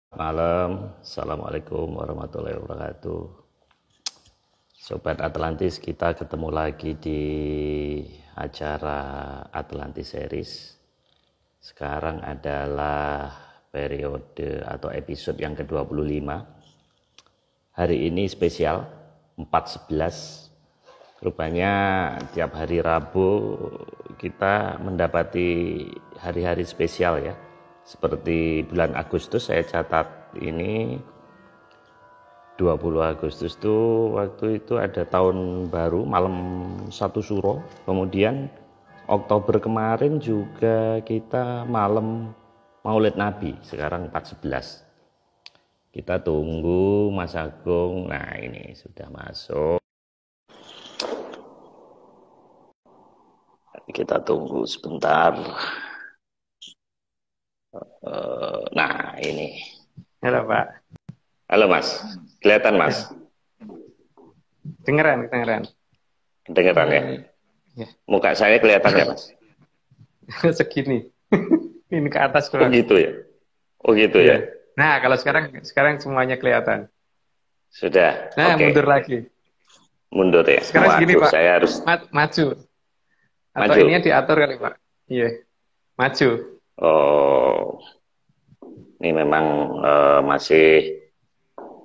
Malam, Assalamualaikum warahmatullahi wabarakatuh. Sobat Atlantis, kita ketemu lagi di acara Atlantis Series. Sekarang adalah periode atau episode yang ke-25. Hari ini spesial 4.11. Rupanya tiap hari Rabu kita mendapati hari-hari spesial ya. Seperti bulan Agustus saya catat ini 20 Agustus tuh waktu itu ada tahun baru malam satu suro. Kemudian Oktober kemarin juga kita malam Maulid Nabi, sekarang 4.11. Kita tunggu Mas Agung. Nah, ini sudah masuk. Kita tunggu sebentar. Nah, ini. Halo Pak. Halo Mas, kelihatan Mas? Dengeran. Kedengeran ya? Ya. Muka saya kelihatan ya Mas? Segini. Ini ke atas Oh doang. gitu ya? Oh gitu ya? Ya. Nah, kalau sekarang semuanya kelihatan. Sudah, Nah, oke. mundur lagi. Mundur ya? Sekarang segini Waduh, Pak. saya harus Maju. Atau maju. ininya diatur kali Pak. Iya. Maju. Oh, ini memang masih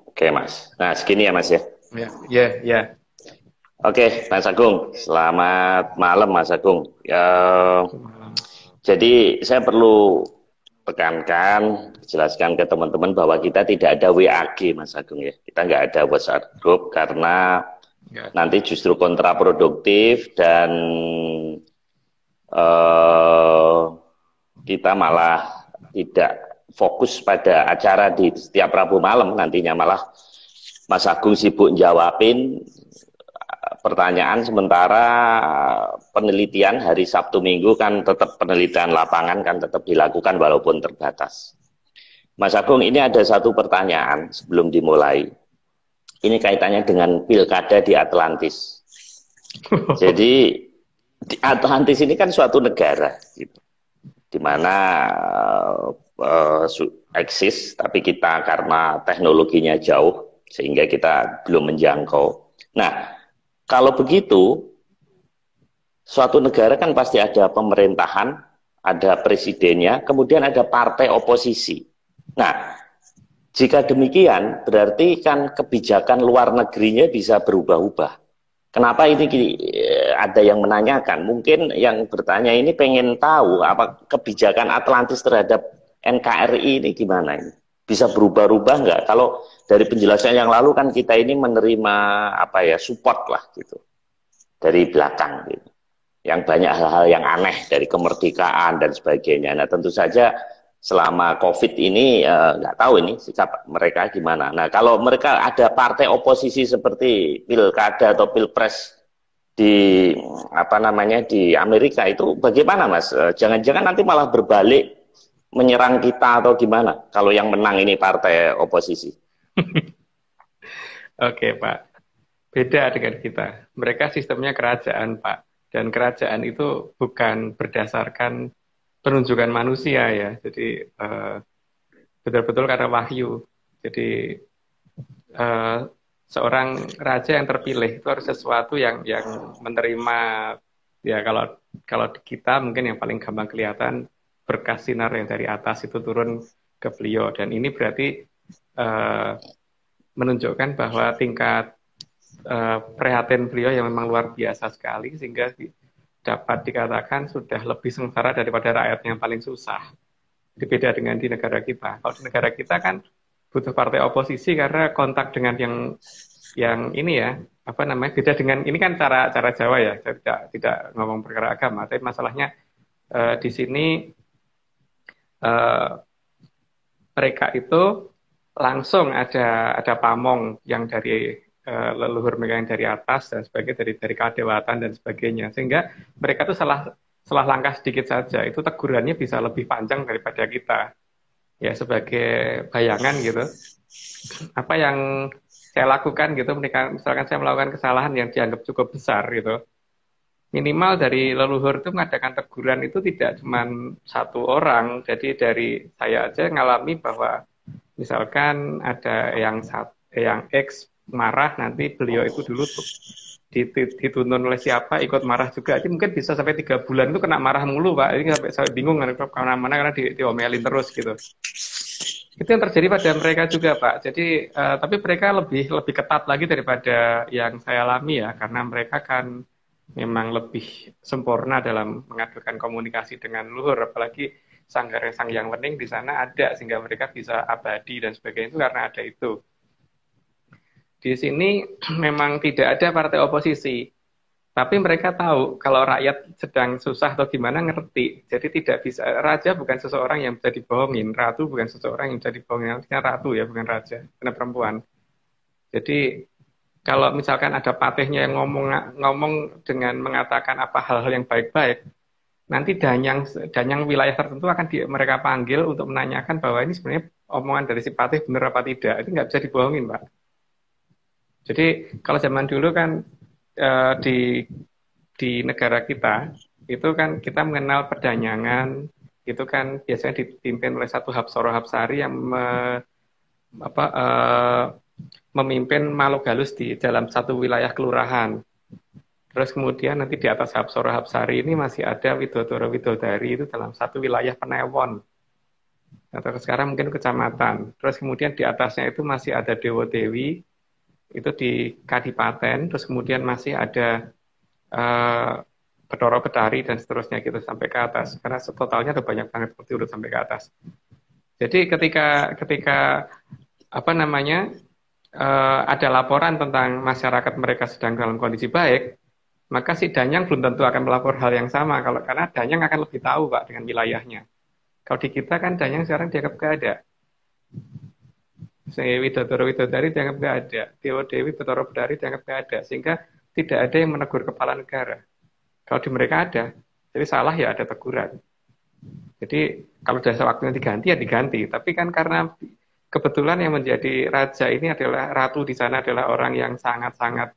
oke Mas. Nah, segini ya Mas ya? Ya. Oke, Mas Agung. Selamat malam Mas Agung. Ya, jadi saya perlu tekankan, jelaskan ke teman-teman bahwa kita tidak ada WAG Mas Agung ya. Kita nggak ada WhatsApp group karena Ya. nanti justru kontraproduktif dan kita malah tidak fokus pada acara di setiap Rabu malam. Nantinya malah Mas Agung sibuk jawabin pertanyaan, sementara penelitian hari Sabtu Minggu kan tetap penelitian lapangan kan tetap dilakukan walaupun terbatas. Mas Agung, ini ada satu pertanyaan sebelum dimulai. Ini kaitannya dengan pilkada di Atlantis. Jadi di Atlantis ini kan suatu negara, gitu, di mana eksis, tapi kita karena teknologinya jauh sehingga kita belum menjangkau. Nah, kalau begitu, suatu negara kan pasti ada pemerintahan, ada presidennya, kemudian ada partai oposisi. Nah, jika demikian, berarti kan kebijakan luar negerinya bisa berubah-ubah. Kenapa ini ada yang menanyakan? Mungkin yang bertanya ini pengen tahu apa kebijakan Atlantis terhadap NKRI ini gimana ini? Bisa berubah-ubah nggak? Kalau dari penjelasan yang lalu kan kita ini menerima apa ya, support lah gitu dari belakang gitu. Yang banyak hal-hal yang aneh dari kemerdekaan dan sebagainya. Nah, tentu saja selama COVID ini nggak tahu ini sikap mereka gimana. Nah, kalau mereka ada partai oposisi seperti pilkada atau pilpres di apa namanya di Amerika itu bagaimana Mas? Jangan-jangan nanti malah berbalik menyerang kita atau gimana? Kalau yang menang ini partai oposisi. Oke Pak. Beda dengan kita. Mereka sistemnya kerajaan Pak. Dan kerajaan itu bukan berdasarkan penunjukan manusia ya. Jadi betul-betul karena wahyu. Jadi seorang raja yang terpilih itu harus sesuatu yang menerima, ya kalau di kita mungkin yang paling gampang kelihatan berkas sinar yang dari atas itu turun ke beliau, dan ini berarti menunjukkan bahwa tingkat prihatin beliau yang memang luar biasa sekali, sehingga dapat dikatakan sudah lebih sengsara daripada rakyat yang paling susah. Beda dengan di negara kita. Kalau di negara kita kan butuh partai oposisi karena kontak dengan yang ini ya, apa namanya, beda dengan ini kan cara Jawa ya. Saya tidak ngomong perkara agama, tapi masalahnya di sini mereka itu langsung ada pamong yang dari leluhur mereka yang dari atas dan sebagainya, dari kadewatan dan sebagainya, sehingga mereka tuh salah langkah sedikit saja itu tegurannya bisa lebih panjang daripada kita. Ya, sebagai bayangan gitu, apa yang saya lakukan gitu, misalkan saya melakukan kesalahan yang dianggap cukup besar gitu, minimal dari leluhur itu mengadakan teguran itu tidak cuma satu orang. Jadi dari saya aja ngalami bahwa Misalkan ada yang X marah, nanti beliau itu dulu dituntun oleh siapa, ikut marah juga. Jadi mungkin bisa sampai 3 bulan itu kena marah mulu, Pak. Ini sampai bingung kemana-mana karena diomelin terus gitu. Itu yang terjadi pada mereka juga, Pak. Jadi, tapi mereka lebih ketat lagi daripada yang saya alami ya, karena mereka kan memang lebih sempurna dalam mengadukan komunikasi dengan luhur, apalagi Sanggar Sang Hyang Wening di sana ada, sehingga mereka bisa abadi dan sebagainya itu karena ada itu. Di sini memang tidak ada partai oposisi, tapi mereka tahu kalau rakyat sedang susah atau gimana ngerti. Jadi tidak bisa, raja bukan seseorang yang bisa dibohongin, ratu bukan seseorang yang bisa dibohongin, artinya ratu ya, bukan raja, karena perempuan. Jadi kalau misalkan ada patihnya yang ngomong dengan mengatakan apa hal-hal yang baik-baik, nanti danyang wilayah tertentu akan mereka panggil untuk menanyakan bahwa ini sebenarnya omongan dari si patih benar apa tidak. Itu nggak bisa dibohongin, Pak. Jadi kalau zaman dulu kan di negara kita itu kan kita mengenal perdanyangan itu kan biasanya dipimpin oleh satu Hapsara Hapsari yang memimpin makhluk halus di dalam satu wilayah kelurahan. Terus kemudian nanti di atas Hapsara Hapsari ini masih ada Widodoro Widodari itu dalam satu wilayah Penewon. Atau sekarang mungkin kecamatan. Terus kemudian di atasnya itu masih ada Dewa Dewi itu di Kadipaten. Terus kemudian masih ada Bathara Bedari dan seterusnya gitu sampai ke atas. Karena totalnya ada banyak banget seperti urut sampai ke atas. Jadi ketika apa namanya ada laporan tentang masyarakat mereka sedang dalam kondisi baik, maka si Danyang belum tentu akan melapor hal yang sama karena Danyang akan lebih tahu, Pak, dengan wilayahnya. Kalau di kita kan Danyang sekarang dianggap gak ada. Widodoro Widodari dianggap gak ada. Dewa Dewi Bathara Bedari dianggap gak ada. Sehingga tidak ada yang menegur kepala negara. Kalau di mereka ada, jadi salah ya ada teguran. Jadi kalau sudah waktunya diganti ya diganti. Tapi kan karena kebetulan yang menjadi raja ini adalah ratu di sana adalah orang yang sangat-sangat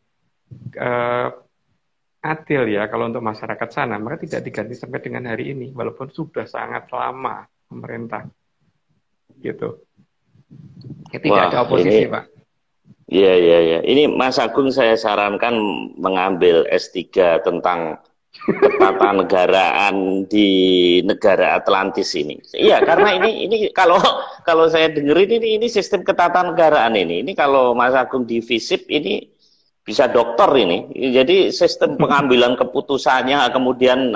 adil ya kalau untuk masyarakat sana, maka tidak diganti sampai dengan hari ini walaupun sudah sangat lama pemerintah gitu. Ya, tidak ada oposisi, Pak. Iya. Ini Mas Agung saya sarankan mengambil S3 tentang ketatanegaraan di negara Atlantis ini. Iya, karena ini kalau saya dengerin ini sistem ketatanegaraan ini. Ini kalau Mas Agung di FISIP ini bisa doktor ini. Jadi sistem pengambilan keputusannya, kemudian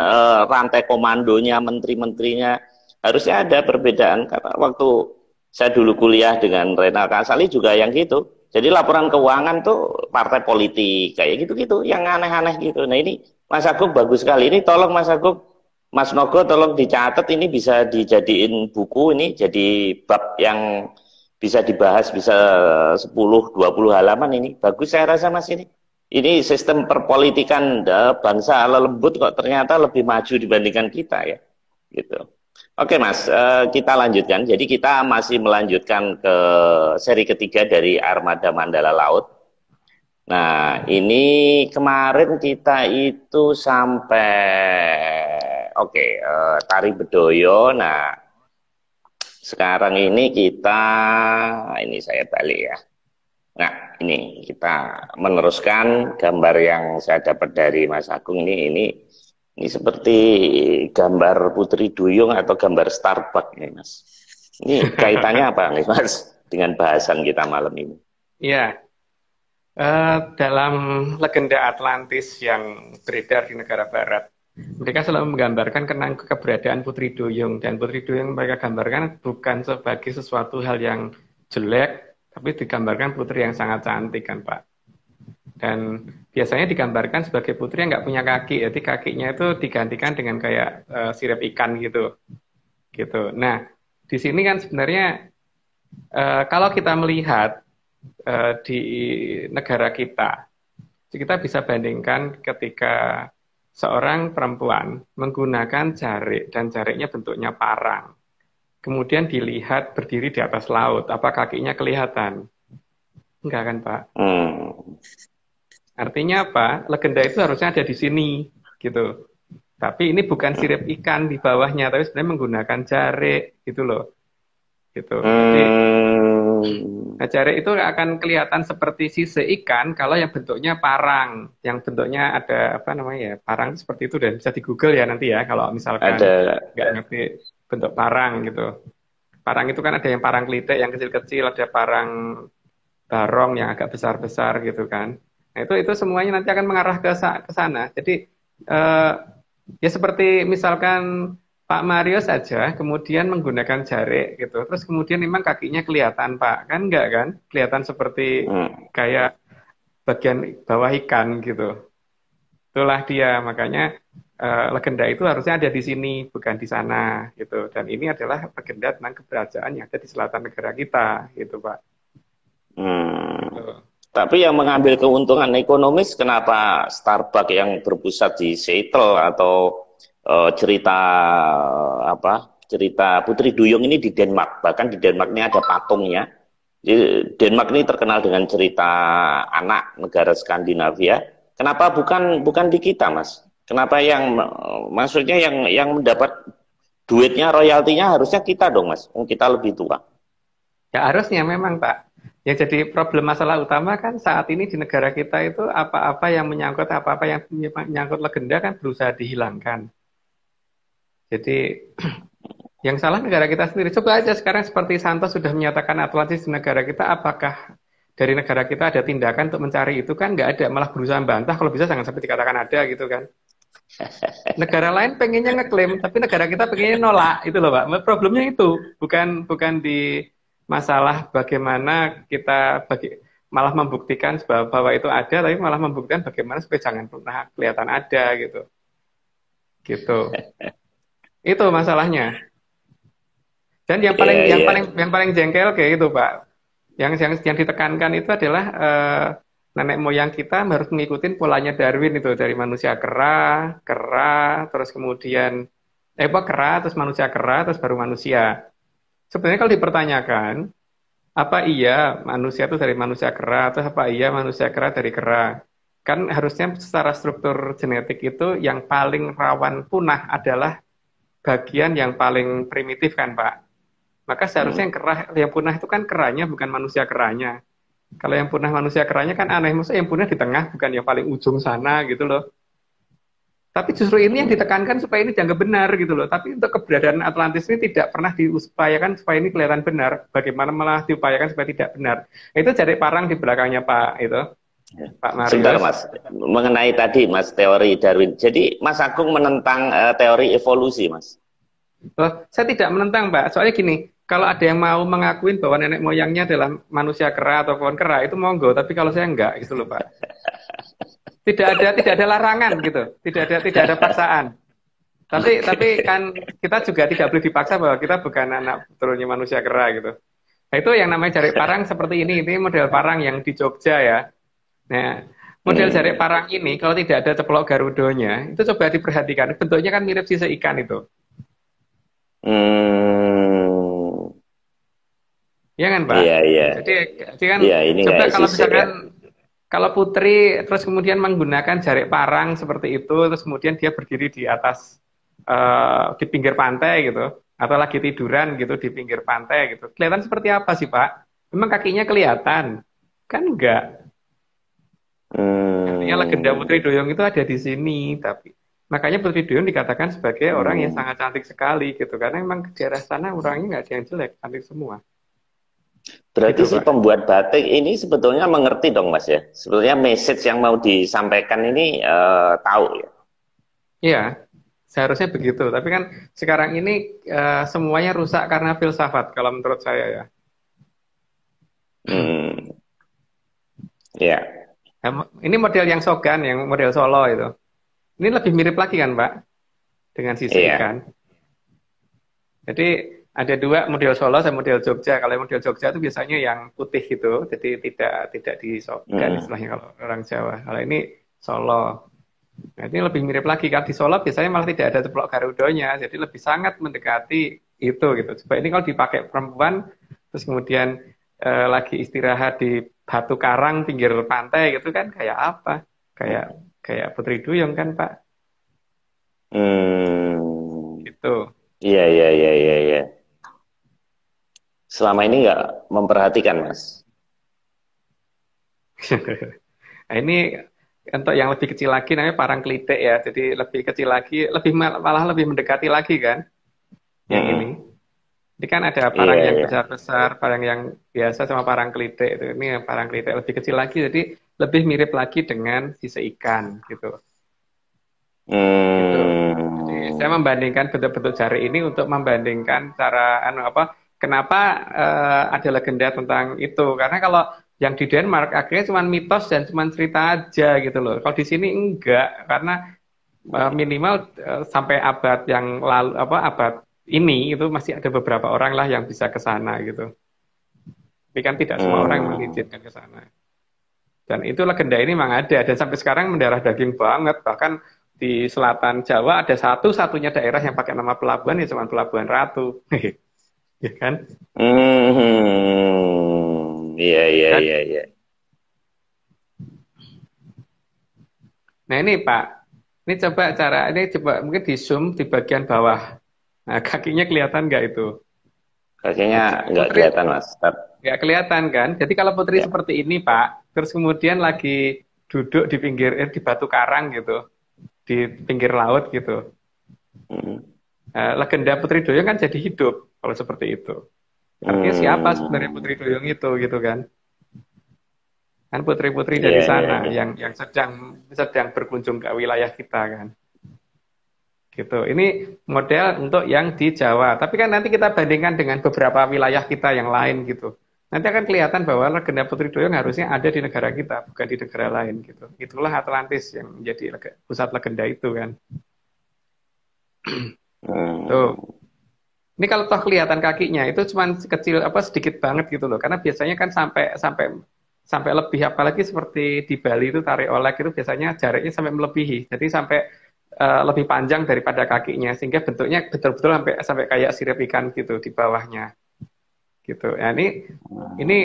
rantai komandonya, menteri-menterinya harusnya ada perbedaan. Karena waktu saya dulu kuliah dengan Renal Kasali juga yang gitu. Jadi laporan keuangan tuh partai politik kayak gitu-gitu, yang aneh-aneh gitu. Nah ini Mas Agung bagus sekali. Ini tolong Mas Agung, Mas Nogo tolong dicatat, ini bisa dijadiin buku, ini jadi bab yang bisa dibahas, bisa 10-20 halaman ini. Bagus saya rasa Mas ini. Ini sistem perpolitikan bangsa ala lembut kok ternyata lebih maju dibandingkan kita ya. Gitu. Oke Mas, kita lanjutkan. Jadi kita masih melanjutkan ke seri ketiga dari Armada Mandala Laut. Nah, ini kemarin kita itu sampai Tari Bedoyo. Nah, sekarang ini saya balik ya. Nah, ini kita meneruskan gambar yang saya dapat dari Mas Agung ini seperti gambar Putri Duyung atau gambar Starbucks nih Mas. Ini kaitannya apa nih Mas dengan bahasan kita malam ini? Iya. Dalam legenda Atlantis yang beredar di negara barat, mereka selalu menggambarkan tentang keberadaan Putri Duyung, dan Putri Duyung mereka gambarkan bukan sebagai sesuatu hal yang jelek, tapi digambarkan putri yang sangat cantik kan Pak. Dan biasanya digambarkan sebagai putri yang nggak punya kaki, jadi kakinya itu digantikan dengan kayak sirip ikan gitu. Nah, di sini kan sebenarnya kalau kita melihat di negara kita bisa bandingkan ketika seorang perempuan menggunakan jarik dan jariknya bentuknya parang, kemudian dilihat berdiri di atas laut, apa kakinya kelihatan? Enggak kan Pak? Artinya apa? Legenda itu harusnya ada di sini, gitu. Tapi ini bukan sirip ikan di bawahnya, tapi sebenarnya menggunakan jarik, gitu loh. Gitu. Jadi Nah, jarik itu akan kelihatan seperti sisik ikan kalau yang bentuknya parang, yang bentuknya ada apa namanya ya, parang seperti itu dan bisa di Google ya nanti ya kalau misalkan Ada. nggak ngerti bentuk parang gitu. Parang itu kan ada yang parang klitik yang kecil-kecil, ada parang barong yang agak besar-besar gitu kan. Nah, itu semuanya nanti akan mengarah ke sana. Jadi eh, ya seperti misalkan Pak Mario saja kemudian menggunakan jarik gitu. Terus kemudian memang kakinya kelihatan Pak, kan enggak kan? Kelihatan seperti Hmm. kayak bagian bawah ikan gitu. Itulah dia, makanya legenda itu harusnya ada di sini, bukan di sana gitu. Dan ini adalah legenda tentang keberajaan yang ada di selatan negara kita gitu Pak. Hmm. Gitu. Tapi yang mengambil keuntungan ekonomis, kenapa Starbucks yang berpusat di Seattle atau cerita apa? Cerita Putri Duyung ini di Denmark. Bahkan di Denmark ini ada patungnya. Denmark ini terkenal dengan cerita anak negara Skandinavia. Kenapa bukan di kita, Mas? Kenapa yang maksudnya yang mendapat duitnya, royaltinya harusnya kita dong, Mas. Kita lebih tua. Ya harusnya memang Pak. Yang jadi problem masalah utama kan saat ini di negara kita itu apa-apa yang menyangkut apa-apa yang menyangkut legenda kan berusaha dihilangkan. Jadi yang salah negara kita sendiri. Coba aja sekarang seperti Santos sudah menyatakan Atlantis di negara kita, apakah dari negara kita ada tindakan untuk mencari itu kan nggak ada, malah berusaha bantah kalau bisa jangan sampai dikatakan ada gitu kan. Negara lain pengennya ngeklaim, tapi negara kita pengennya nolak itu loh Pak. Problemnya itu bukan bukan di masalah bagaimana kita malah membuktikan bahwa itu ada, tapi malah membuktikan bagaimana supaya jangan pernah kelihatan ada gitu. Gitu. Itu masalahnya. Dan yang Iya, paling yang iya. paling yang paling jengkel kayak gitu Pak. Yang ditekankan itu adalah nenek moyang kita harus mengikuti polanya Darwin itu dari manusia kera, kera, terus kemudian apa kera, terus manusia kera, terus baru manusia. Sebenarnya kalau dipertanyakan, apa iya manusia itu dari manusia kera, atau apa iya manusia kera dari kera? Kan harusnya secara struktur genetik itu yang paling rawan punah adalah bagian yang paling primitif kan Pak. Maka seharusnya Hmm. yang kerah, yang punah itu kan keranya, bukan manusia keranya. Kalau yang punah manusia keranya kan aneh, maksudnya yang punah di tengah, bukan yang paling ujung sana gitu loh. Tapi justru ini yang Hmm. ditekankan supaya ini dianggap benar gitu loh. Tapi untuk keberadaan Atlantis ini tidak pernah diupayakan supaya ini kelihatan benar. Bagaimana malah diupayakan supaya tidak benar. Itu jadi parang di belakangnya Pak itu, Pak Sebentar, Marius. Mas. Mengenai tadi, Mas, teori Darwin. Jadi, Mas Agung menentang teori evolusi, Mas. Oh, saya tidak menentang, Pak. Soalnya gini, kalau ada yang mau mengakuin bahwa nenek moyangnya adalah manusia kera atau pohon kera, itu monggo. Tapi kalau saya enggak, gitu loh, Pak. Tidak ada larangan gitu. Tidak ada paksaan. Tapi kan kita juga tidak boleh dipaksa bahwa kita bukan anak turunnya manusia kera gitu. Nah, itu yang namanya jarik parang seperti ini. Ini model parang yang di Jogja ya. Nah, model jarik Hmm. parang ini kalau tidak ada ceplok garudonya, itu coba diperhatikan. Bentuknya kan mirip sisa ikan itu. Hmm. Iya kan, Pak? Iya, iya. Jadi kan Iya, ini coba kayak kalau sisir ya. misalkan kalau Putri terus kemudian menggunakan jarik parang seperti itu, terus kemudian dia berdiri di atas di pinggir pantai gitu, atau lagi tiduran gitu di pinggir pantai gitu, kelihatan seperti apa sih, Pak? Memang kakinya kelihatan? Kan enggak. Artinya legenda Putri Hmm. Duyung itu ada di sini, tapi makanya Putri Duyung dikatakan sebagai orang yang Hmm. sangat cantik sekali gitu, karena memang di daerah sana orangnya nggak ada yang jelek, cantik semua. Berarti Gitu, si Pak. pembuat batik ini sebetulnya mengerti dong, Mas ya. Sebetulnya message yang mau disampaikan ini tahu ya. Iya, seharusnya begitu. Tapi kan sekarang ini semuanya rusak karena filsafat, kalau menurut saya ya. Hmm. Ya. Nah, ini model yang Sogan, yang model Solo itu. Ini lebih mirip lagi kan, Pak, dengan sisi Iya. ikan. Jadi ada dua model Solo dan model Jogja. Kalau yang model Jogja itu biasanya yang putih gitu, jadi tidak di Sogan Hmm. istilahnya kalau orang Jawa. Kalau ini Solo. Nah, ini lebih mirip lagi kan di Solo biasanya malah tidak ada ceplok garudonya, jadi lebih sangat mendekati itu gitu. Coba ini kalau dipakai perempuan terus kemudian lagi istirahat di batu karang pinggir pantai gitu kan kayak apa? Kayak kayak Putri Duyung kan Pak? Hmm. Gitu. Iya, iya, iya, iya, iya. Selama ini nggak memperhatikan, Mas. Nah, ini untuk yang lebih kecil lagi namanya parangklitik ya. Jadi lebih kecil lagi, malah lebih mendekati lagi kan yang ini. Ini kan ada Iya, parang yang iya. besar-besar, parang yang biasa sama parangklitik itu. Ini yang parangklitik lebih kecil lagi, jadi lebih mirip lagi dengan sisa ikan gitu. Gitu. Jadi saya Hmm. membandingkan bentuk-bentuk jari ini untuk membandingkan cara kenapa ada legenda tentang itu. Karena kalau yang di Denmark akhirnya cuma mitos dan cuma cerita aja gitu loh. Kalau di sini enggak, karena minimal sampai abad yang lalu abad ini itu masih ada beberapa orang lah yang bisa ke sana gitu. Tapi kan tidak semua orang Hmm. mengizinkan ke sana. Dan itu legenda ini memang ada dan sampai sekarang mendarah daging banget. Bahkan di selatan Jawa ada satu-satunya daerah yang pakai nama pelabuhan ya cuma Pelabuhan Ratu. Ya kan? Hmm. Iya, iya, Kan? iya, iya. Nah ini Pak, ini coba mungkin di zoom di bagian bawah. Nah, kakinya kelihatan nggak itu? Kakinya nggak Putri kelihatan, Mas. nggak kelihatan kan? Jadi kalau Putri Ya. seperti ini Pak, terus kemudian lagi duduk di pinggir di batu karang gitu, di pinggir laut gitu. Hmm. Legenda Putri Duyung kan jadi hidup kalau seperti itu. Artinya siapa sebenarnya Putri Hmm. Duyung itu gitu kan? Kan putri-putri Iya, dari iya, sana iya. yang sedang berkunjung ke wilayah kita kan. Gitu. Ini model untuk yang di Jawa. Tapi kan nanti kita bandingkan dengan beberapa wilayah kita yang lain gitu. Nanti akan kelihatan bahwa legenda Putri Duyung harusnya ada di negara kita, bukan di negara lain gitu. Itulah Atlantis yang menjadi pusat legenda itu kan. Tuh. Hmm. Ini kalau toh kelihatan kakinya itu cuma kecil sedikit banget gitu loh. Karena biasanya kan sampai sampai sampai lebih apalagi seperti di Bali itu tarik olek itu biasanya jaraknya sampai melebihi. Jadi sampai lebih panjang daripada kakinya sehingga bentuknya betul-betul sampai sampai kayak sirip ikan gitu di bawahnya gitu. Nah, ini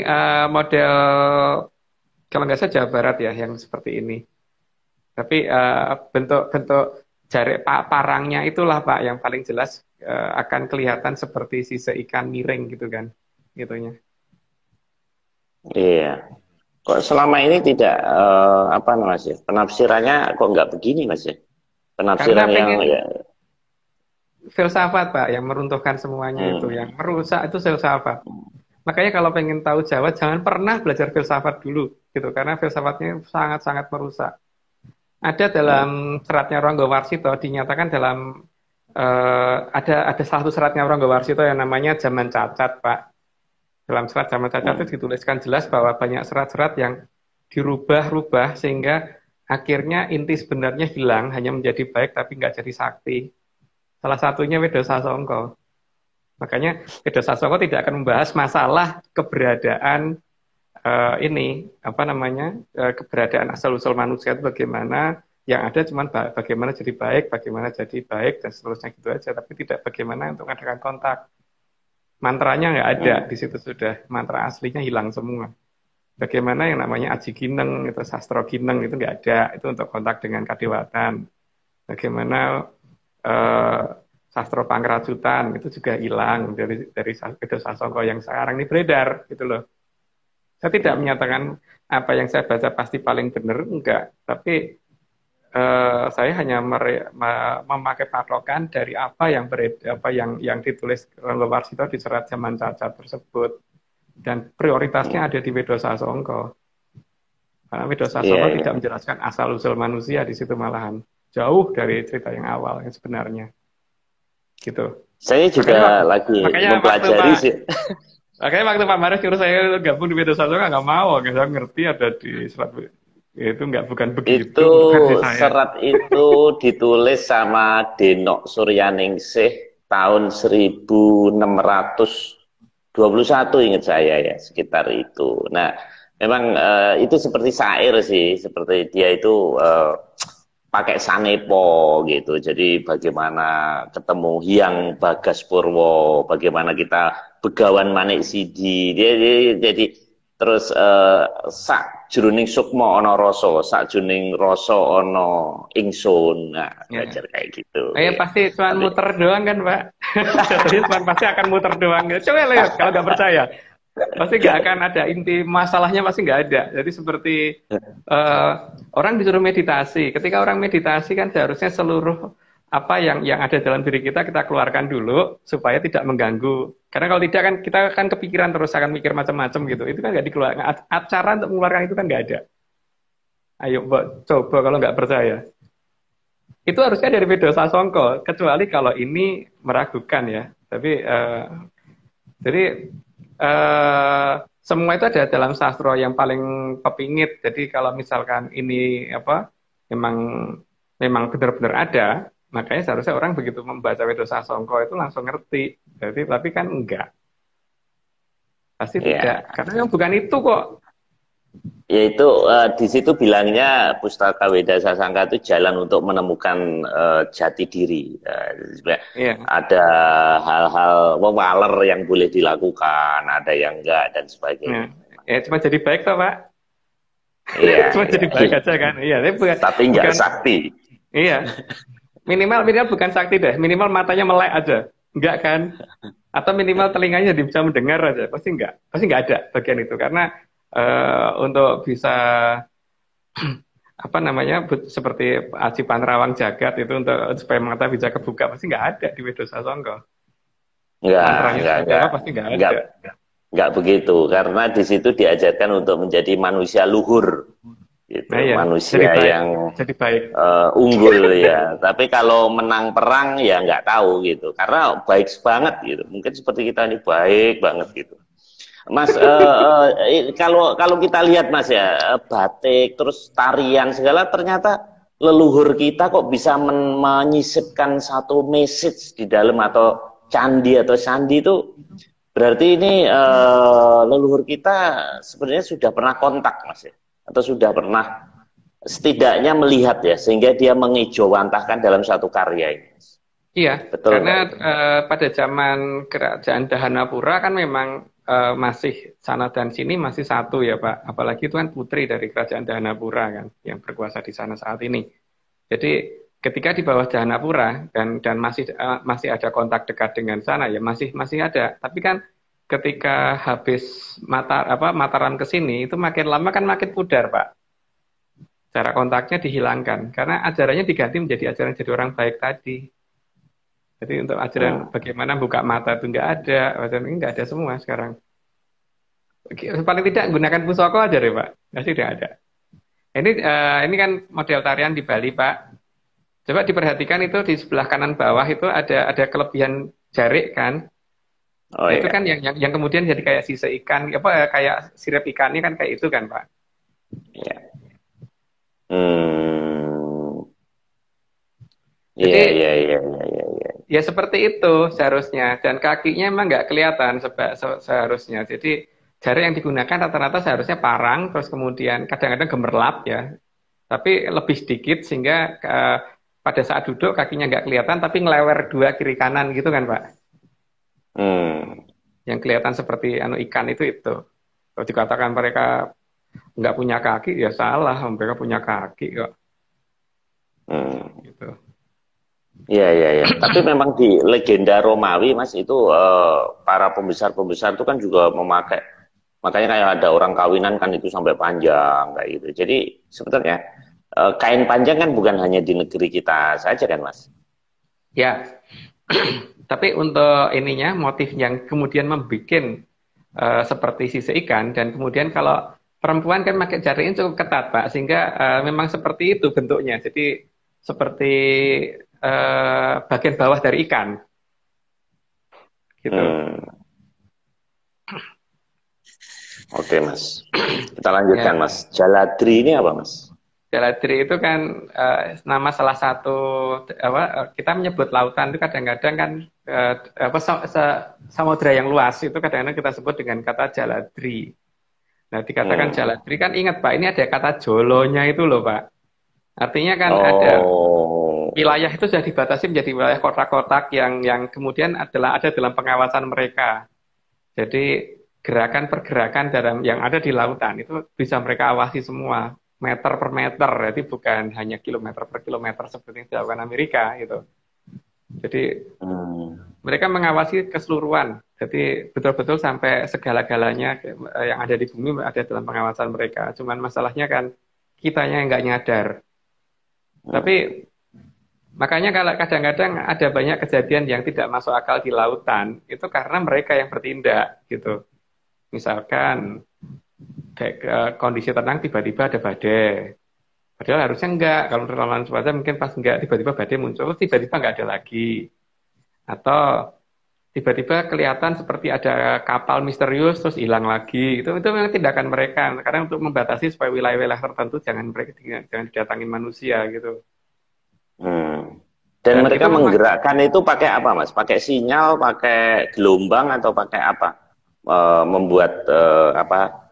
model kalau nggak salah Jawa Barat ya yang seperti ini. Tapi bentuk-bentuk parangnya itulah Pak yang paling jelas akan kelihatan seperti sisa ikan miring gitu kan, gitunya. Iya. Kok selama ini tidak apa namanya Mas ya? Penafsirannya kok nggak begini Mas ya? Karena Penafsiran yang pengen ya. filsafat Pak yang meruntuhkan semuanya itu, yang Hmm. merusak itu filsafat. Makanya kalau pengen tahu Jawa jangan pernah belajar filsafat dulu gitu karena filsafatnya sangat-sangat merusak. Ada Hmm. dalam seratnya Ronggo Warsito dinyatakan dalam ada salah satu seratnya Ronggo Warsito yang namanya Zaman Cacat, Pak. Dalam serat Zaman Cacat Hmm. itu dituliskan jelas bahwa banyak serat-serat yang dirubah-rubah sehingga akhirnya inti sebenarnya hilang, hanya menjadi baik tapi nggak jadi sakti. Salah satunya Wedo Sasongko. Makanya Wedo Sasongko tidak akan membahas masalah keberadaan ini apa namanya keberadaan asal-usul manusia itu bagaimana, yang ada cuman bagaimana jadi baik, bagaimana jadi baik dan seterusnya gitu aja, tapi tidak bagaimana untuk mengadakan kontak. Mantranya nggak ada Hmm. di situ, sudah mantra aslinya hilang semua. Bagaimana yang namanya Aji Gineng itu Sastro Gineng itu nggak ada, itu untuk kontak dengan kadewatan. Bagaimana eh, Sastro Pangerajutan itu juga hilang dari Bedo Sasongko yang sekarang ini beredar gitu loh. Saya tidak Hmm. menyatakan apa yang saya baca pasti paling benar, enggak. Tapi saya hanya memakai patokan dari apa yang yang ditulis Warsito di serat Zaman Cacat tersebut. Dan prioritasnya Hmm. ada di Wedo Sasongko. Karena Wedo Iya, Sasongko iya. tidak menjelaskan asal-usul manusia di situ malahan. Jauh dari cerita yang awal yang sebenarnya. Gitu. Saya Makanya juga lagi makanya waktu mempelajari Pak sih. Makanya waktu Pak Maris nyuruh saya gabung di media sosial nggak mau, saya ngerti ada di serat itu nggak bukan begitu Itu untuk versi saya. serat itu ditulis sama Denok Suryaningsih tahun 1621 ingat saya ya, sekitar itu. Nah, memang itu seperti syair sih, seperti dia itu pakai sanepo gitu. Jadi bagaimana ketemu Hyang Bagas Purwo, bagaimana kita begawan Manik Sidi. Jadi terus sak jroning sukma ana rasa, sak jroning rasa ana ingsun. Nah, Ya. belajar kayak gitu Saya ya. pasti cuma Nanti muter doang kan Pak. Jatuhnya cuma pasti akan muter doang. Coba lihat kalau nggak percaya. Pasti nggak akan ada inti masalahnya, pasti nggak ada. Jadi seperti eh, orang disuruh meditasi. Ketika orang meditasi kan seharusnya seluruh apa yang ada dalam diri kita keluarkan dulu supaya tidak mengganggu. Karena kalau tidak kan kita akan kepikiran terus akan mikir macam-macam gitu. Itu kan nggak dikeluarkan. Cara untuk mengeluarkan itu kan nggak ada. Ayo Mbak, coba kalau nggak percaya. Itu harusnya dari Vedo Sasongko, kecuali kalau ini meragukan ya. Tapi jadi semua itu ada dalam sastra yang paling pepingit. Jadi kalau misalkan ini apa memang memang benar-benar ada, makanya seharusnya orang begitu membaca Vedo Sasongko itu langsung ngerti. Jadi tapi kan enggak, pasti tidak. Ya, Karena yang bukan itu kok. yaitu di situ bilangnya Pustaka Weda Sasangka itu jalan untuk menemukan jati diri. Sebenarnya Iya. ada hal-hal waler yang boleh dilakukan, ada yang enggak dan Nah, sebagainya. ya cuma jadi baik toh Pak. Iya, Cuma iya. jadi baik aja kan. Iya, tapi bukan, Tapi enggak bukan sakti. iya. Minimal bukan sakti deh. Minimal matanya melek aja. Enggak kan? Atau minimal telinganya bisa mendengar aja. Pasti enggak. Pasti enggak ada bagian itu. Karena untuk bisa apa namanya seperti Aji Panrawang Jagat itu untuk supaya mata bisa kebuka pasti enggak ada di Wedo Sasongko. Mantranya seperti apa pasti enggak Enggak, ada. enggak begitu. Karena di situ diajarkan untuk menjadi manusia luhur, gitu. Nah, iya. Manusia yang Jadi baik. unggul ya. Tapi kalau menang perang ya nggak tahu gitu. Karena baik banget gitu. Mungkin seperti kita ini baik banget gitu. Mas, kalau kita lihat Mas ya, batik terus tarian segala ternyata leluhur kita kok bisa menyisipkan satu message di dalam atau candi atau sandi itu berarti ini leluhur kita sebenarnya sudah pernah kontak Mas ya, atau sudah pernah setidaknya melihat ya sehingga dia mengejawantahkan dalam satu karya ini. Iya, Betul karena nggak? pada zaman kerajaan Dahanapura kan memang masih sana dan sini masih satu ya Pak. Apalagi itu kan putri dari kerajaan Dahanapura kan yang berkuasa di sana saat ini. Jadi ketika di bawah Dahanapura dan masih ada kontak dekat dengan sana ya masih ada. Tapi kan ketika habis Mataram ke sini itu makin lama kan makin pudar Pak. Cara kontaknya dihilangkan karena ajarannya diganti menjadi ajaran jadi orang baik tadi. Jadi untuk ajaran bagaimana buka mata itu nggak ada, ajaran ini nggak ada semua sekarang. Paling tidak gunakan pusoko aja deh Pak, pasti tidak ada. Ini kan model tarian di Bali Pak. Coba diperhatikan itu di sebelah kanan bawah itu ada kelebihan jarik kan. Oh Itu iya. kan yang kemudian jadi kayak sisa ikan, apa kayak sirip ikannya kan kayak itu kan Pak. Iya. Hmm. Iya, Jadi iya, iya, iya, iya, iya. ya seperti itu seharusnya dan kakinya emang nggak kelihatan seharusnya. Jadi jari yang digunakan rata-rata seharusnya parang terus kemudian kadang-kadang gemerlap ya. Tapi lebih sedikit sehingga pada saat duduk kakinya nggak kelihatan tapi ngelewer dua kiri kanan gitu kan Pak. Hmm. Yang kelihatan seperti ikan itu. Kalau dikatakan mereka nggak punya kaki ya salah, mereka punya kaki kok. Hmm. Gitu. Iya, iya, iya. Tapi memang di legenda Romawi, Mas, itu para pembesar-pembesar itu kan juga memakai, makanya kayak ada orang kawinan kan itu sampai panjang kayak gitu. Jadi sebetulnya kain panjang kan bukan hanya di negeri kita saja kan, Mas? Ya, tapi untuk ininya motif yang kemudian membuat seperti sisa ikan dan kemudian kalau perempuan kan pakai jarinya cukup ketat Pak sehingga memang seperti itu bentuknya. Jadi seperti bagian bawah dari ikan gitu. Hmm. Oke, Mas. Kita lanjutkan, Ya, Mas. Jaladri ini apa, Mas? Jaladri itu kan nama salah satu kita menyebut lautan itu kadang-kadang kan samudra yang luas itu kadang-kadang kita sebut dengan kata Jaladri. Nah, dikatakan Hmm. Jaladri kan ingat Pak, ini ada kata jolonya itu loh Pak. Artinya kan ada Oh. wilayah itu sudah dibatasi menjadi wilayah kotak-kotak yang kemudian ada dalam pengawasan mereka. Jadi gerakan pergerakan dalam yang ada di lautan itu bisa mereka awasi semua meter per meter, jadi bukan hanya kilometer per kilometer seperti yang dilakukan Amerika gitu. Jadi Hmm. mereka mengawasi keseluruhan. Jadi betul-betul sampai segala-galanya yang ada di bumi ada dalam pengawasan mereka. Cuman masalahnya kan kitanya yang nggak nyadar. Tapi Hmm. makanya kalau kadang-kadang ada banyak kejadian yang tidak masuk akal di lautan, itu karena mereka yang bertindak gitu. Misalkan kayak kondisi tenang tiba-tiba ada badai. Padahal harusnya enggak. Kalau perlawanan cuaca mungkin pas enggak tiba-tiba badai muncul, tiba-tiba enggak ada lagi. Atau tiba-tiba kelihatan seperti ada kapal misterius terus hilang lagi. Itu memang tindakan mereka. Karena untuk membatasi supaya wilayah-wilayah tertentu jangan didatangi manusia gitu. Hmm. Dan Dan mereka itu memang menggerakkan itu pakai apa, Mas? Pakai sinyal, pakai gelombang, atau pakai apa? Membuat apa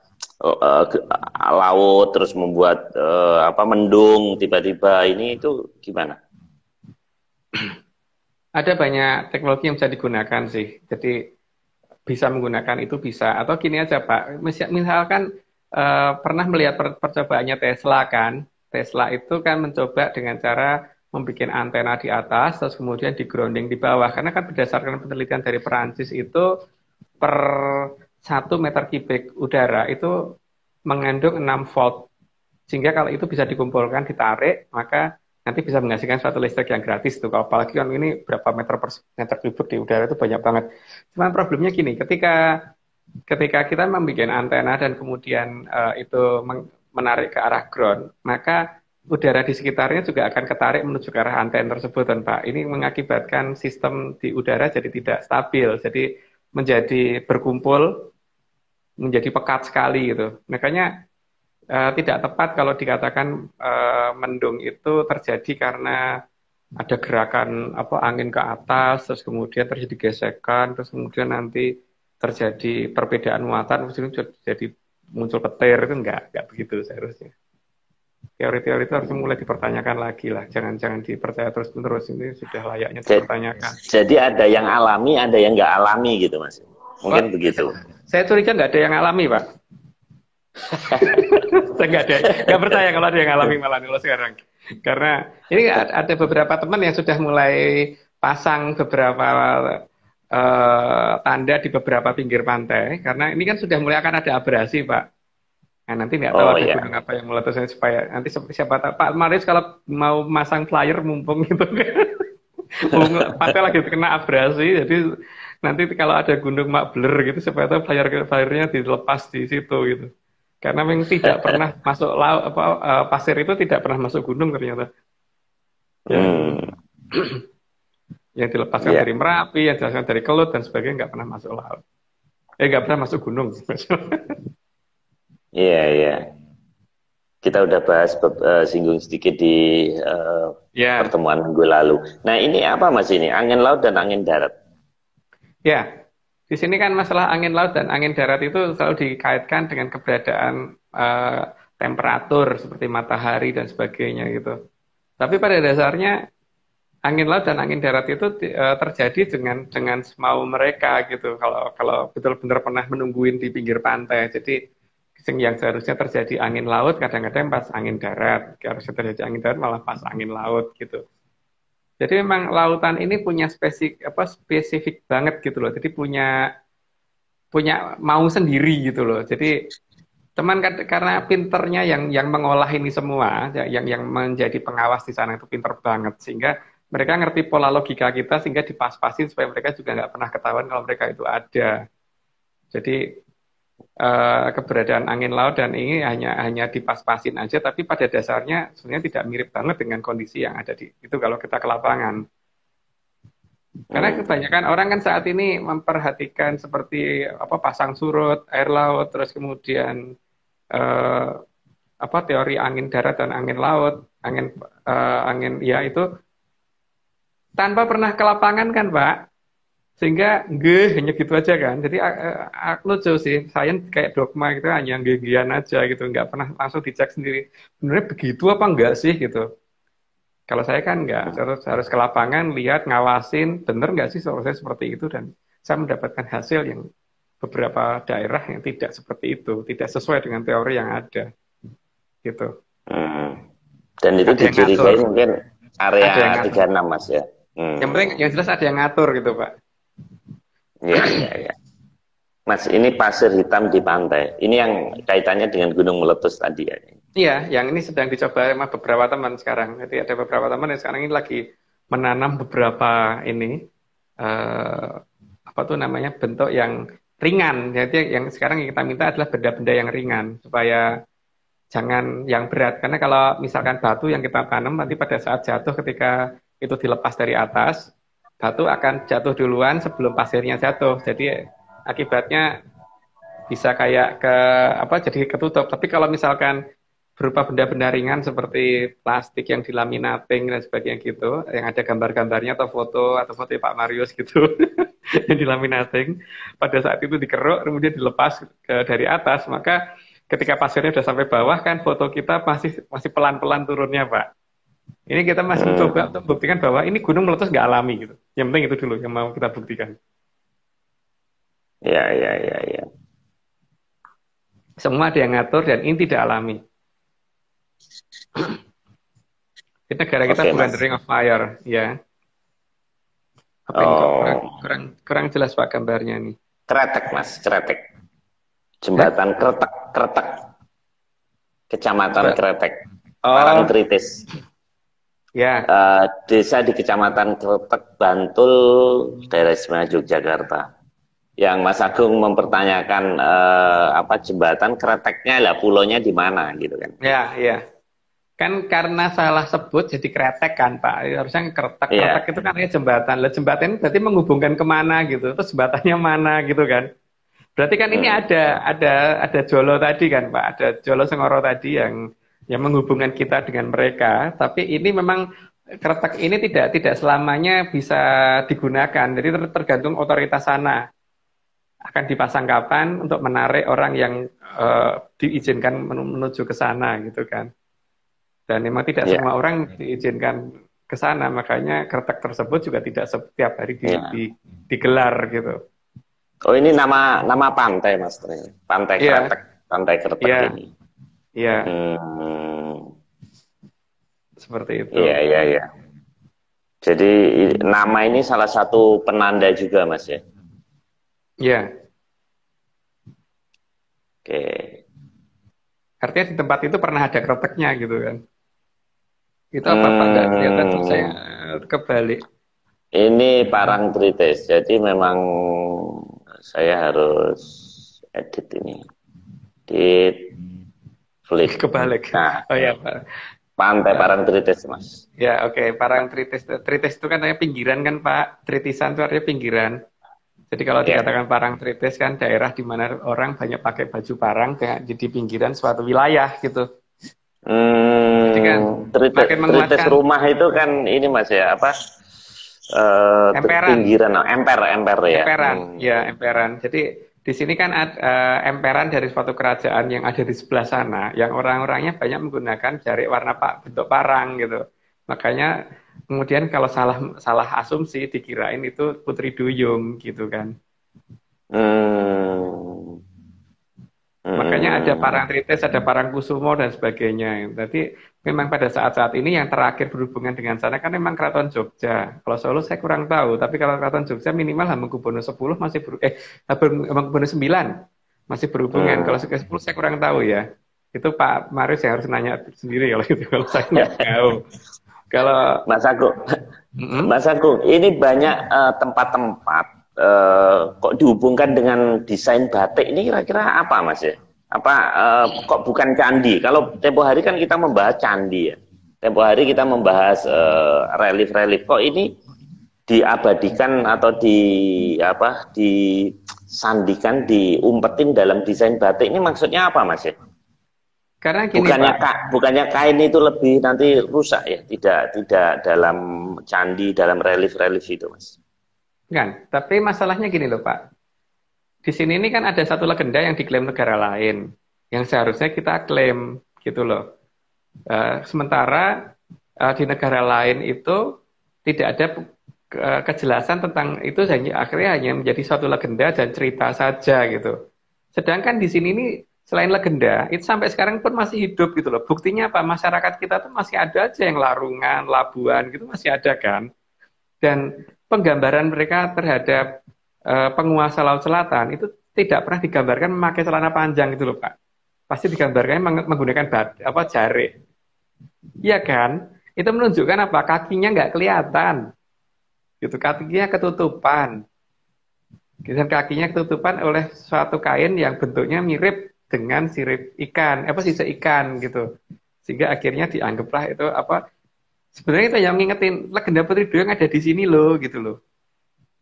laut, terus membuat apa mendung tiba-tiba ini itu gimana? ada banyak teknologi yang bisa digunakan sih. Jadi bisa menggunakan itu bisa. Atau gini aja Pak, misalkan pernah melihat percobaannya Tesla kan. Tesla itu kan mencoba dengan cara membuat antena di atas, terus kemudian di grounding di bawah. Karena kan berdasarkan penelitian dari Perancis itu per 1 meter kubik udara itu mengandung 6 volt. Sehingga kalau itu bisa dikumpulkan, ditarik, maka nanti bisa menghasilkan suatu listrik yang gratis tuh. Kalau apalagi kan ini berapa meter per meter kubik di udara itu banyak banget. Cuman problemnya gini, ketika ketika kita membuat antena dan kemudian itu menarik ke arah ground, maka udara di sekitarnya juga akan ketarik menuju ke arah antena tersebut, dan Pak. Ini mengakibatkan sistem di udara jadi tidak stabil, jadi menjadi berkumpul, menjadi pekat sekali gitu. Makanya tidak tepat kalau dikatakan mendung itu terjadi karena ada gerakan apa angin ke atas, terus kemudian terjadi gesekan, terus kemudian nanti terjadi perbedaan muatan, terus jadi muncul petir, itu enggak begitu seharusnya. Teori-teori itu harus mulai dipertanyakan lagi lah, jangan dipercaya terus-menerus, ini sudah layaknya Ja- dipertanyakan. Jadi ada yang alami, ada yang nggak alami gitu, Mas. Wah, Mungkin begitu. saya curiga nggak ada yang alami, Pak. Saya nggak percaya kalau ada yang alami malah kalau sekarang. Karena ini ada beberapa teman yang sudah mulai pasang beberapa tanda di beberapa pinggir pantai. Karena ini kan sudah mulai akan ada abrasi, Pak. Nah, nanti nggak tahu Oh ada ya. gunung apa yang meletusnya supaya nanti siapa tahu Pak Marius kalau mau masang flyer mumpung gitu kan. Pantai lagi kena abrasi, jadi nanti kalau ada gunung mak blur gitu supaya tahu flyernya dilepas di situ gitu. Karena memang tidak pernah masuk laut apa pasir itu tidak pernah masuk gunung ternyata. Yang Hmm. yang dilepaskan Ya. dari Merapi, yang dilepaskan dari Kelut dan sebagainya nggak pernah masuk laut. Nggak pernah masuk gunung. Iya, iya. Kita udah bahas singgung sedikit di Ya, pertemuan minggu lalu. Nah, ini apa, Mas, ini? Angin laut dan angin darat. ya. Di sini kan masalah angin laut dan angin darat itu selalu dikaitkan dengan keberadaan temperatur seperti matahari dan sebagainya gitu. Tapi pada dasarnya angin laut dan angin darat itu terjadi dengan semau mereka gitu. Kalau kalau betul-benar pernah menungguin di pinggir pantai. Jadi yang seharusnya terjadi angin laut kadang-kadang pas angin darat. Harusnya terjadi angin darat malah pas angin laut gitu. Jadi memang lautan ini punya spesifik banget gitu loh. Jadi punya punya mau sendiri gitu loh. Jadi teman karena pinternya yang mengolah ini semua, yang menjadi pengawas di sana itu pinter banget sehingga mereka ngerti pola logika kita sehingga dipas-pasin supaya mereka juga nggak pernah ketahuan kalau mereka itu ada. Jadi keberadaan angin laut dan ini hanya dipas-pasin aja, tapi pada dasarnya sebenarnya tidak mirip banget dengan kondisi yang ada di itu kalau kita ke lapangan. Karena Hmm. kebanyakan orang kan saat ini memperhatikan seperti apa pasang surut, air laut, terus kemudian eh, apa teori angin darat dan angin laut, angin ya itu tanpa pernah ke lapangan kan Pak, sehingga hanya gitu aja kan. Jadi lucu sih, saya kayak dogma gitu hanya nggih aja gitu, nggak pernah langsung dicek sendiri. Sebenarnya begitu apa enggak sih gitu. Kalau saya kan nggak, harus harus ke lapangan, lihat, ngawasin, bener nggak sih saya seperti itu dan saya mendapatkan hasil yang beberapa daerah yang tidak seperti itu, tidak sesuai dengan teori yang ada gitu. Hmm. Dan itu Ada yang ngatur, dicurigai mungkin ada yang area ngatur. 36, Mas, ya. Yang penting yang jelas ada yang ngatur gitu, Pak. Iya, iya, iya. Mas, ini pasir hitam di pantai. Ini yang kaitannya dengan gunung meletus tadi ya. Iya, yang ini sedang dicoba sama beberapa teman sekarang. Jadi ada beberapa teman yang sekarang ini lagi menanam beberapa ini apa tuh namanya bentuk yang ringan. Jadi yang sekarang yang kita minta adalah benda-benda yang ringan supaya jangan yang berat. Karena kalau misalkan batu yang kita tanam nanti pada saat jatuh ketika itu dilepas dari atas, batu akan jatuh duluan sebelum pasirnya jatuh. Jadi akibatnya bisa kayak ke apa jadi ketutup. Tapi kalau misalkan berupa benda-benda ringan seperti plastik yang dilaminating dan sebagainya gitu, yang ada gambar-gambarnya atau foto Pak Marius gitu, yang dilaminating, pada saat itu dikeruk, kemudian dilepas dari atas, maka ketika pasirnya sudah sampai bawah kan foto kita masih pelan-pelan turunnya, Pak. Ini kita masih mencoba untuk membuktikan bahwa ini gunung meletus nggak alami gitu. Yang penting itu dulu yang mau kita buktikan. Iya, iya, iya, iya. Semua ada yang ngatur dan ini tidak alami. Di negara kita bukan The Ring of Fire, ya. Apa ini kurang jelas Pak gambarnya nih. Kretek, Mas, Kretek. Jembatan Kretek. Kecamatan Kretek. Parangtritis. Ya. Desa di Kecamatan Kretek, Bantul, daerah istimewa Yogyakarta. Yang Mas Agung mempertanyakan apa jembatan Kreteknya lah, pulaunya di mana gitu kan? Ya, iya. Kan karena salah sebut jadi kretek kan Pak, harusnya kretek itu kan ya jembatan. Lah jembatan berarti menghubungkan kemana gitu, terus jembatannya mana gitu kan? Berarti kan ini ada jolo tadi kan Pak, ada jolo Sengoro tadi yang menghubungkan kita dengan mereka. Tapi ini memang kretek ini tidak selamanya bisa digunakan, jadi tergantung otoritas sana akan dipasang kapan untuk menarik orang yang diizinkan menuju ke sana gitu kan. Dan memang tidak semua orang diizinkan ke sana, makanya kretek tersebut juga tidak setiap hari digelar gitu. Oh, ini nama pantai, Mas. Pantai Kretek, Pantai Kretek ini. Iya. Seperti itu. Iya, iya, iya. Jadi nama ini salah satu penanda juga, Mas ya. Iya. Oke. Artinya di tempat itu pernah ada kreteknya gitu kan. Itu apa-apa nggak kelihatan, saya kebalik. Ini Parangtritis, jadi memang saya harus edit ini. Edit flip. Kebalik. Nah, oh ya Pak. Pantai Parangtritis, Mas. Ya oke. Parangtritis. Tritis itu kan artinya pinggiran kan Pak. Tritisan itu artinya pinggiran. Jadi kalau dikatakan Parangtritis kan daerah di mana orang banyak pakai baju parang, jadi pinggiran suatu wilayah gitu. Jadi kan tritis rumah itu kan ini Mas ya apa emperan. Pinggiran emper ya. Emperan. Jadi di sini kan emperan dari suatu kerajaan yang ada di sebelah sana, yang orang-orangnya banyak menggunakan jarik warna bentuk parang gitu. Makanya kemudian kalau salah asumsi dikirain itu Putri Duyung gitu kan. Makanya ada Parangtritis, ada Parangkusumo dan sebagainya. Jadi memang pada saat-saat ini yang terakhir berhubungan dengan sana kan memang Keraton Jogja. Kalau Solo saya kurang tahu, tapi kalau Keraton Jogja minimal Hamengkubuwono 10 masih Hamengkubuwono 9 masih berhubungan. Kalau 10 saya kurang tahu ya. Itu Pak Marius yang harus nanya sendiri kalau itu, kalau saya nggak tahu. Kalau Mas Agung, ini banyak tempat-tempat kok dihubungkan dengan desain batik ini kira-kira apa Mas ya? Apa kok bukan candi? Kalau tempo hari kan kita membahas candi ya. Tempo hari kita membahas relief-relief. Kok ini diabadikan atau disandikan, diumpetin dalam desain batik ini maksudnya apa Mas ya? Karena gini, bukannya kain itu lebih nanti rusak ya? Tidak dalam candi, dalam relief-relief itu Mas. Kan, tapi masalahnya gini loh Pak. Di sini ini kan ada satu legenda yang diklaim negara lain, yang seharusnya kita klaim gitu loh. Sementara di negara lain itu tidak ada kejelasan tentang itu, akhirnya hanya menjadi suatu legenda dan cerita saja gitu. Sedangkan di sini ini selain legenda, itu sampai sekarang pun masih hidup gitu loh. Buktinya apa? Masyarakat kita tuh masih ada aja yang larungan, labuan gitu masih ada kan. Dan penggambaran mereka terhadap penguasa Laut Selatan itu tidak pernah digambarkan memakai celana panjang gitu loh Pak. Pasti digambarkan menggunakan jarik. Iya kan? Itu menunjukkan apa? Kakinya nggak kelihatan. Gitu, kakinya ketutupan. Dan kakinya ketutupan oleh suatu kain yang bentuknya mirip dengan sirip ikan, sisa ikan gitu. Sehingga akhirnya dianggaplah itu sebenarnya kita yang ngingetin legenda Putri Duyung ada di sini loh gitu loh.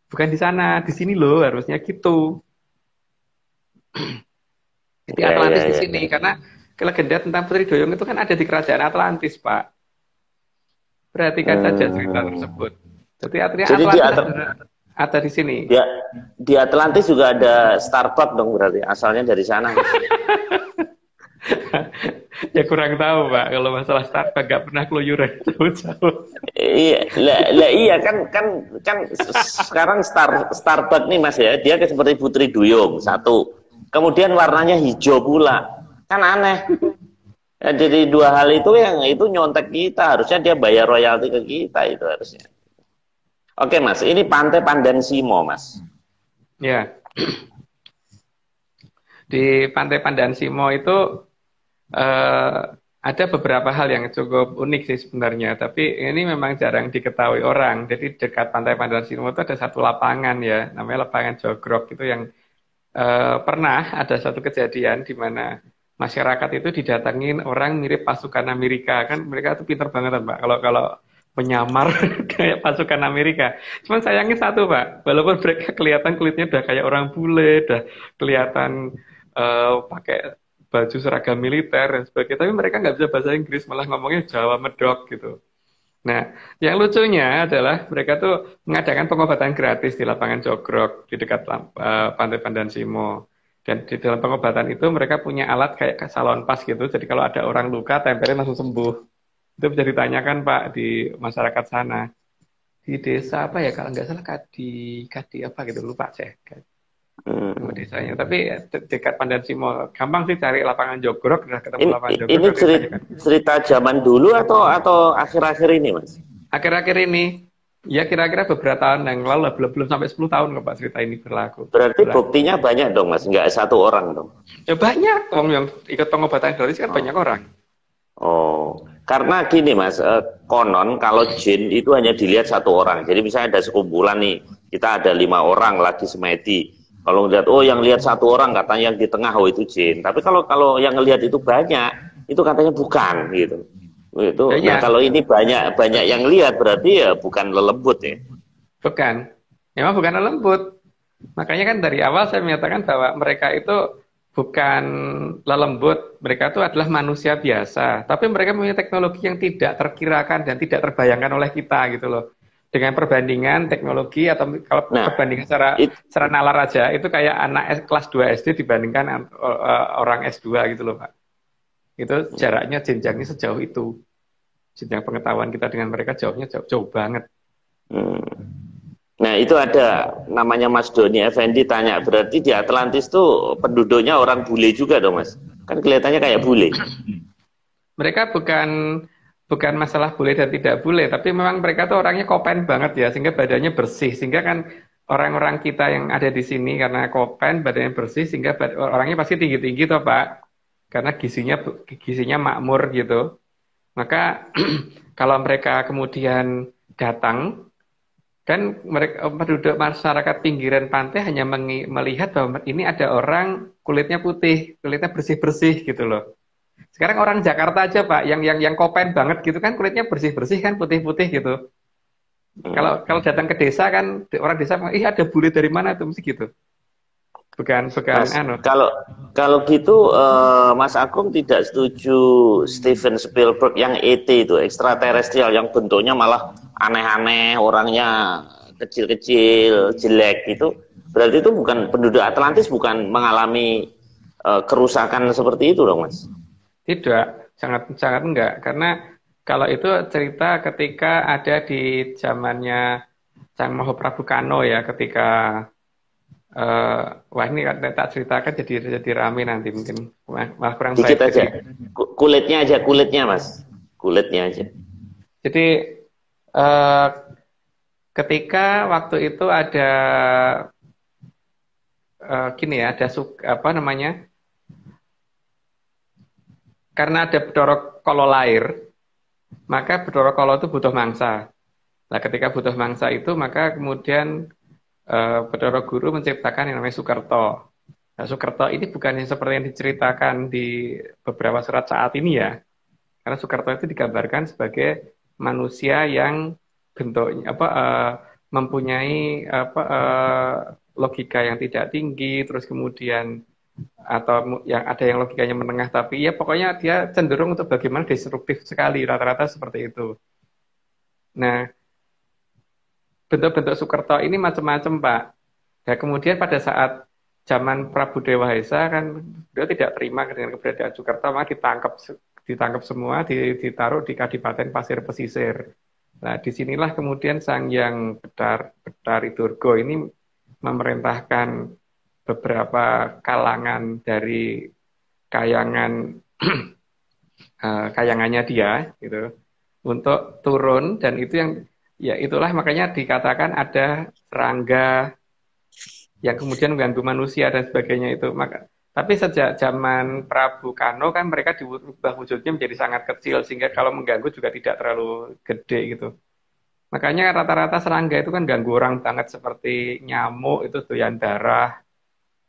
Bukan di sana, di sini loh harusnya gitu. Jadi Atlantis di sini karena legenda tentang Putri Duyung itu kan ada di kerajaan Atlantis, Pak. Perhatikan saja cerita tersebut. Jadi artinya Atlantis ada di sini. Di Atlantis juga ada Starbucks dong berarti asalnya dari sana. Ya kurang tahu Pak kalau masalah Starbucks gak pernah keluyuran jauh-jauh. Iya kan sekarang Starbucks nih Mas ya, dia seperti Putri Duyung satu. Kemudian warnanya hijau pula. Kan aneh. Ya, jadi dua hal itu yang itu nyontek kita, harusnya dia bayar royalti ke kita itu harusnya. Oke Mas, ini Pantai Pandan Simo Mas. Ya. Di Pantai Pandan Simo itu ada beberapa hal yang cukup unik sih sebenarnya, tapi ini memang jarang diketahui orang. Jadi dekat Pantai Pandan Simo itu ada satu lapangan ya, namanya lapangan Jogrok itu yang pernah ada satu kejadian di mana masyarakat itu didatengin orang mirip pasukan Amerika. Kan mereka tuh pinter banget Pak kalau menyamar kayak pasukan Amerika. Cuman sayangnya satu Pak, walaupun mereka kelihatan kulitnya udah kayak orang bule, udah kelihatan pakai baju seragam militer dan sebagainya, tapi mereka nggak bisa bahasa Inggris, malah ngomongnya Jawa medok gitu. Nah, yang lucunya adalah mereka tuh mengadakan pengobatan gratis di lapangan Jogrok di dekat Pantai Pandan Simo. Dan di dalam pengobatan itu mereka punya alat kayak salon pas gitu. Jadi kalau ada orang luka, tempelin langsung sembuh. Itu bisa ditanyakan Pak di masyarakat sana. Di desa apa ya, kalau nggak salah Kadi apa gitu, lupa saya. Desanya. Tapi dekat Pandan Simo, gampang sih cari lapangan Jogrok, udah ketemu lapangan Jogrok. Ini cerita zaman dulu atau akhir-akhir ini Mas? Akhir-akhir ini. Ya kira-kira beberapa tahun yang lalu, belum sampai 10 tahun kok Pak cerita ini berlaku. Berarti buktinya banyak dong Mas, nggak satu orang dong? Ya banyak, yang ikut pengobatan gratis kan banyak orang. Oh, karena gini Mas, konon kalau jin itu hanya dilihat satu orang. Jadi misalnya ada sekumpulan nih, kita ada 5 orang lagi semedi. Kalau ngeliat, yang lihat satu orang katanya yang di tengah, itu jin. Tapi kalau yang ngelihat itu banyak, itu katanya bukan gitu. Itu. Nah, kalau ini banyak yang lihat berarti ya bukan lelembut ya. Bukan. Memang bukan lelembut. Makanya kan dari awal saya menyatakan bahwa mereka itu bukan lelembut. Mereka itu adalah manusia biasa. Tapi mereka punya teknologi yang tidak terkirakan dan tidak terbayangkan oleh kita gitu loh. Dengan perbandingan teknologi atau kalau perbandingan secara nalar aja itu kayak anak kelas 2 SD dibandingkan orang S2 gitu loh Pak. Itu jaraknya jenjangnya sejauh itu. Jenjang pengetahuan kita dengan mereka jauh banget. Nah itu ada namanya Mas Doni Effendi tanya, berarti di Atlantis tuh penduduknya orang bule juga dong Mas? Kan kelihatannya kayak bule. Mereka bukan masalah bule dan tidak bule, tapi memang mereka tuh orangnya kopen banget ya, sehingga badannya bersih. Sehingga kan orang-orang kita yang ada di sini karena kopen, badannya bersih, sehingga orangnya pasti tinggi-tinggi toh Pak. Karena gizinya makmur gitu. Maka kalau mereka kemudian datang, kan mereka penduduk masyarakat pinggiran pantai hanya melihat bahwa ini ada orang kulitnya putih, kulitnya bersih-bersih gitu loh. Sekarang orang Jakarta aja Pak, yang kopen banget gitu kan kulitnya bersih-bersih kan putih-putih gitu. Kalau datang ke desa kan orang desa, ada bule dari mana tuh mesti gitu. Bukan Mas, kalau gitu Mas Agung tidak setuju Steven Spielberg yang ET itu ekstraterestrial yang bentuknya malah aneh-aneh, orangnya kecil-kecil, jelek gitu. Berarti itu bukan penduduk Atlantis bukan mengalami kerusakan seperti itu dong Mas? Tidak, sangat enggak. Karena kalau itu cerita ketika ada di zamannya Sang Mahaprabu Kano ya, ketika wah ini tak ceritakan jadi rame nanti mungkin malah kurang dikit baik. aja. Kulitnya Mas, kulitnya aja. Jadi ketika waktu itu ada gini ya, ada apa namanya? Karena ada Bedoro Kolo lahir, maka Bedoro Kolo itu butuh mangsa. Nah, ketika butuh mangsa itu, maka kemudian Bedoro Guru menciptakan yang namanya Sukerto. Nah, Sukerto ini bukan yang seperti yang diceritakan di beberapa surat saat ini ya. Karena Sukerto itu digambarkan sebagai manusia yang bentuknya apa mempunyai apa logika yang tidak tinggi, terus kemudian atau yang ada yang logikanya menengah, tapi ya pokoknya dia cenderung untuk bagaimana destruktif sekali, rata-rata seperti itu. Nah, bentuk-bentuk Sukerto ini macam-macam, Pak. Ya, kemudian pada saat zaman Prabu Dewa Hesa kan beliau tidak terima dengan keberadaan Sukerto, maka ditangkap semua, ditaruh di Kadipaten Pasir Pesisir. Nah, disinilah kemudian Sang Hyang Betari Durga ini memerintahkan beberapa kalangan dari kayangan kayangannya dia, gitu, untuk turun, dan itu yang ya itulah makanya dikatakan ada serangga yang kemudian mengganggu manusia dan sebagainya itu. Tapi sejak zaman Prabu Kano kan mereka diubah wujudnya menjadi sangat kecil sehingga kalau mengganggu juga tidak terlalu gede gitu. Makanya rata-rata serangga itu kan ganggu orang banget seperti nyamuk itu doyan darah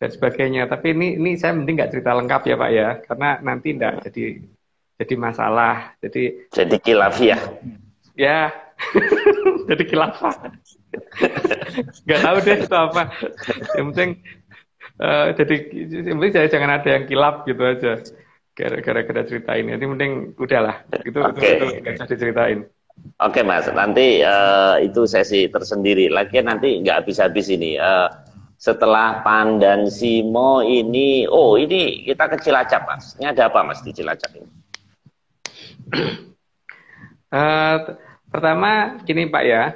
dan sebagainya. Tapi ini saya mending nggak cerita lengkap ya Pak ya, karena nanti enggak jadi masalah. Jadi kilafiah. Ya, jadi khilafah. Nggak tahu deh itu apa. Yang penting yang penting jangan ada yang kilap gitu aja. Gara-gara cerita ini. Jadi mending udahlah. Itu nggak usah diceritain. Oke Mas, nanti itu sesi tersendiri. Lagi nanti nggak habis-habis ini. Setelah Pandan Simo ini, ini kita ke Cilacap Mas. Ini ada apa Mas di Cilacap ini? Pertama gini Pak ya,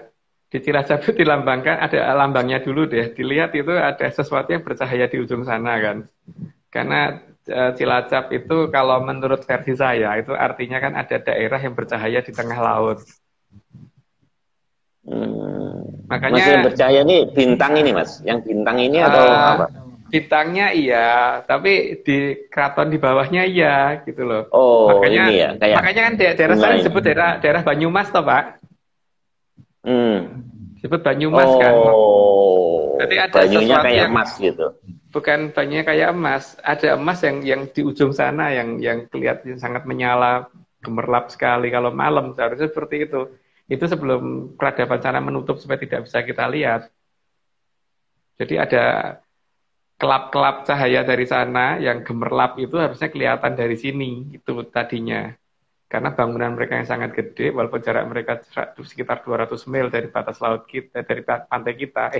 di Cilacap itu dilambangkan, ada lambangnya dulu deh, dilihat itu ada sesuatu yang bercahaya di ujung sana kan. Karena Cilacap itu kalau menurut versi saya itu artinya kan ada daerah yang bercahaya di tengah laut. Makanya Mas yang bercahaya ini bintang ini Mas, yang bintang ini atau apa? Bintangnya iya, tapi di keraton di bawahnya iya gitu loh. Makanya, ini ya, makanya kan daerah sana disebut daerah Banyumas toh Pak. Disebut Banyumas kan. Jadi ada banyunya kayak emas gitu. Bukan banyunya kayak emas, ada emas yang di ujung sana yang kelihatan sangat menyala, gemerlap sekali kalau malam, seharusnya seperti itu. Itu sebelum peradaban sana menutup supaya tidak bisa kita lihat. Jadi ada kelap-kelap cahaya dari sana yang gemerlap itu harusnya kelihatan dari sini itu tadinya. Karena bangunan mereka yang sangat gede, walaupun jarak mereka sekitar 200 mil dari batas laut kita, dari pantai kita,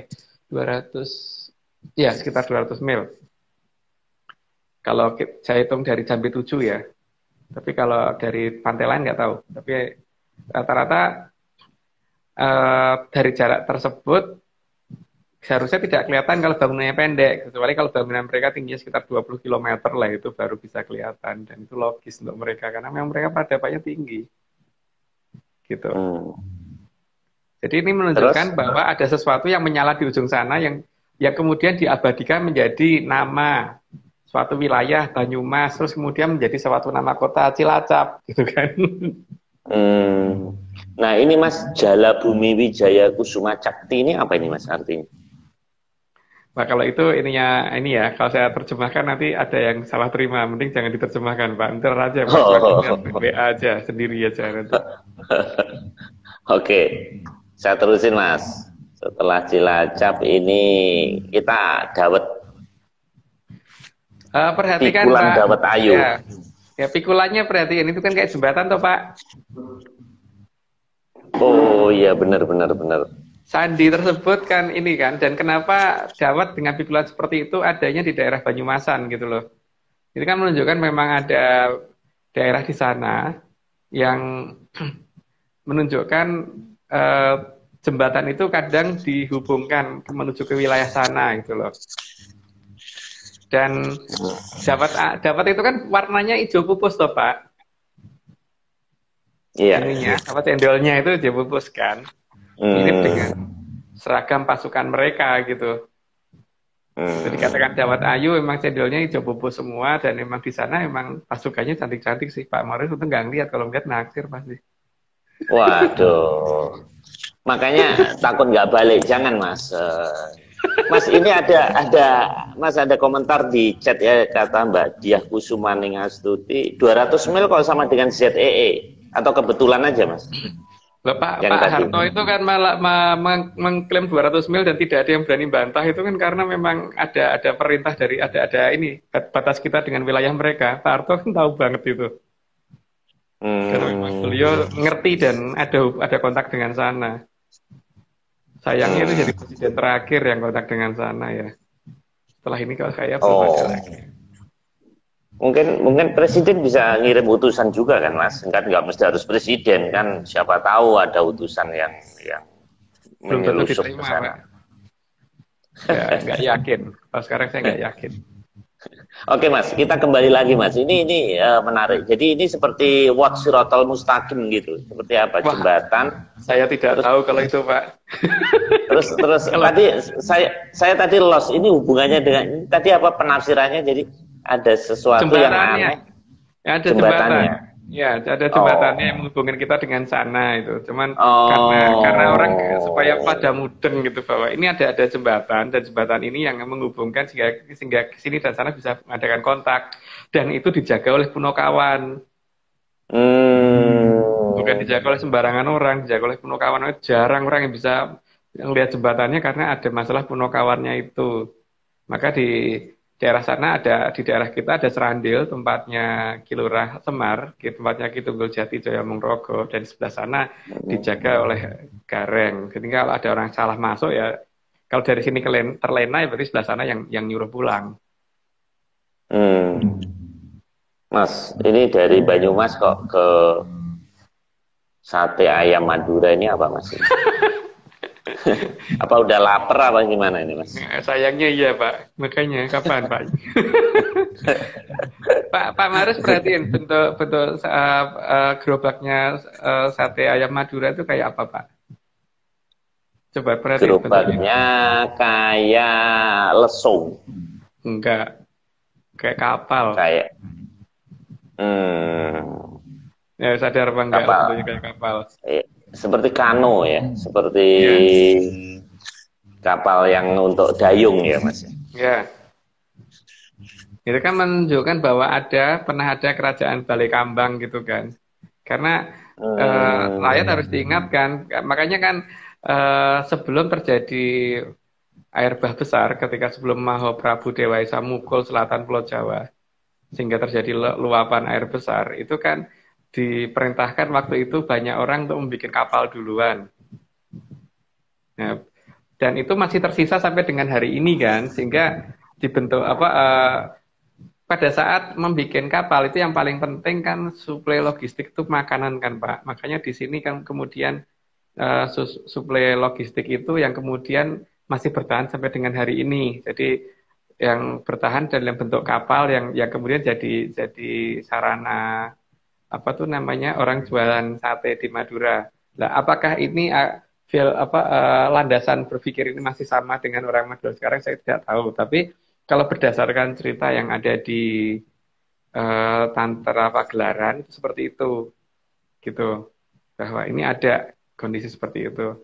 200, ya sekitar 200 mil. Kalau saya hitung dari Jambi 7 ya, tapi kalau dari pantai lain nggak tahu. Tapi rata-rata dari jarak tersebut seharusnya tidak kelihatan kalau bangunannya pendek, kecuali kalau bangunan mereka tingginya sekitar 20 km lah, itu baru bisa kelihatan, dan itu logis untuk mereka karena memang mereka peradabannya tinggi gitu. Jadi ini menunjukkan bahwa ada sesuatu yang menyala di ujung sana yang kemudian diabadikan menjadi nama suatu wilayah Banyumas, terus kemudian menjadi suatu nama kota Cilacap gitu kan. Nah ini Mas, Jala Bumi Wijaya Kusuma Cakti ini apa ini Mas artinya? Nah kalau itu ini ya, kalau saya terjemahkan nanti ada yang salah terima, mending jangan diterjemahkan Pak, ntar aja WA aja, sendiri aja nanti. Oke, saya terusin Mas. Setelah Cilacap ini kita dawet. Perhatikan Pikulan Pak. Dawet Ayu. Ya pikulannya perhatikan, itu kan kayak jembatan toh Pak. Oh iya benar. Sandi tersebut kan ini kan, dan kenapa dawet dengan pikulan seperti itu adanya di daerah Banyumasan gitu loh. Itu kan menunjukkan memang ada daerah di sana yang menunjukkan jembatan itu kadang dihubungkan menuju ke wilayah sana gitu loh. Dan dawet itu kan warnanya hijau pupus toh Pak. Iya. Ininya, apa cendolnya itu hijau pupus kan. Mirip seragam pasukan mereka gitu. Jadi katakan Dawat Ayu memang cendolnya hijau bobo semua dan memang di sana memang pasukannya cantik-cantik sih. Pak Mauris itu nggak ngeliat, kalau ngeliat naksir pasti. Waduh. Makanya takut nggak balik, jangan Mas. Mas ini ada komentar di chat ya, kata Mbak Diah Kusumaning Astuti 200 mil kalau sama dengan ZEE atau kebetulan aja Mas? Pak Yang tadi. Harto itu kan malah mengklaim 200 mil dan tidak ada yang berani bantah, itu kan karena memang ada perintah dari ada ini batas kita dengan wilayah mereka. Pak Harto kan tahu banget itu. Karena memang beliau ngerti dan ada kontak dengan sana. Sayangnya itu jadi presiden terakhir yang kontak dengan sana ya. Setelah ini kalau saya belum ada lagi. Mungkin presiden bisa ngirim utusan juga kan Mas? Nggak mesti harus presiden kan? Siapa tahu ada utusan yang belum tentu menyelusup diterima, ke sana. Pak. Nggak yakin. Kalau sekarang saya nggak yakin. Oke Mas, kita kembali lagi Mas. Ini menarik. Jadi ini seperti Wat Sirotol Mustaqim gitu. Seperti apa? Wah, jembatan. Saya tidak tahu kalau itu Pak. Terus tadi saya tadi lost. Ini hubungannya dengan tadi apa penafsirannya? Jadi ada sesuatu yang aneh. Ya, ada jembatannya. Ya, ada jembatannya yang menghubungkan kita dengan sana itu. Cuman karena orang supaya pada mudeng gitu bahwa ini ada jembatan dan jembatan ini yang menghubungkan sehingga sini dan sana bisa mengadakan kontak, dan itu dijaga oleh Punokawan. Bukan dijaga oleh sembarangan orang, dijaga oleh Punokawan. Jarang orang yang bisa melihat jembatannya karena ada masalah Punokawannya itu. Maka di daerah sana di daerah kita ada Serandil, tempatnya Ki Lurah Semar, tempatnya Ki Tunggul Jati Jaya Mongrogo, dan di sebelah sana dijaga oleh Gareng. Jadi kalau ada orang salah masuk ya, kalau dari sini terlena ya berarti sebelah sana yang nyuruh pulang. Mas, ini dari Banyumas kok ke sate ayam Madura ini apa Mas? Apa udah lapar apa gimana ini Mas? Sayangnya iya Pak, makanya kapan Pak? Pak Maris perhatiin bentuk gerobaknya sate ayam Madura itu kayak apa Pak? Coba perhatiin gerobaknya kayak lesung. Enggak, kayak kapal. Kayak ya sadar apa enggak bentuknya kayak kapal? Seperti kano ya, seperti kapal yang untuk dayung ya Mas. Ya. Itu kan menunjukkan bahwa pernah ada kerajaan Balai Kambang gitu kan. Karena rakyat harus diingatkan, makanya kan sebelum terjadi air bah besar, ketika sebelum Maha Prabu Dewa Esa mukul selatan Pulau Jawa, sehingga terjadi luapan air besar, itu kan diperintahkan waktu itu banyak orang untuk membuat kapal duluan. Nah, dan itu masih tersisa sampai dengan hari ini kan, sehingga dibentuk pada saat membuat kapal itu yang paling penting kan suplai logistik itu makanan kan Pak. Makanya di sini kan kemudian suplai logistik itu yang kemudian masih bertahan sampai dengan hari ini. Jadi yang bertahan dalam bentuk kapal yang kemudian jadi sarana orang jualan sate di Madura. Nah, apakah ini landasan berpikir ini masih sama dengan orang Madura sekarang? Saya tidak tahu. Tapi kalau berdasarkan cerita yang ada di Tantra Pagelaran itu seperti itu, gitu. Bahwa ini ada kondisi seperti itu.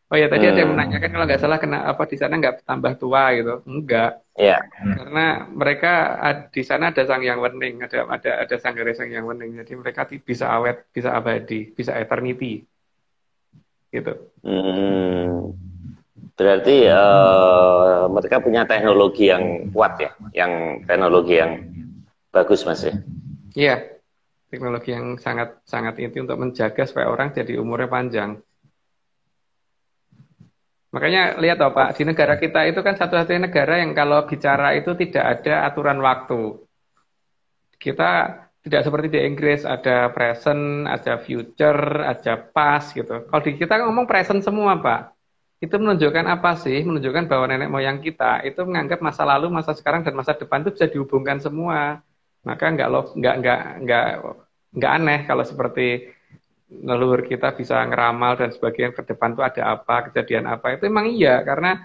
Oh ya, tadi ada yang menanyakan kalau nggak salah kenapa di sana nggak tambah tua gitu? Enggak. Iya. Karena mereka di sana ada Sang Hyang Wening, ada Sanggare Sang Hyang Wening, jadi mereka bisa awet, bisa abadi, bisa eternity, gitu. Berarti mereka punya teknologi yang kuat ya, yang teknologi yang bagus Mas ya. Iya, teknologi yang sangat sangat inti untuk menjaga supaya orang jadi umurnya panjang. Makanya lihat Pak, di negara kita itu kan satu-satunya negara yang kalau bicara itu tidak ada aturan waktu. Kita tidak seperti di Inggris, ada present, ada future, ada past gitu. Kalau di kita ngomong present semua Pak. Itu menunjukkan apa sih? Menunjukkan bahwa nenek moyang kita itu menganggap masa lalu, masa sekarang, dan masa depan itu bisa dihubungkan semua. Maka nggak aneh kalau seperti leluhur kita bisa ngeramal dan sebagainya ke depan tuh ada apa, kejadian apa, itu emang iya, karena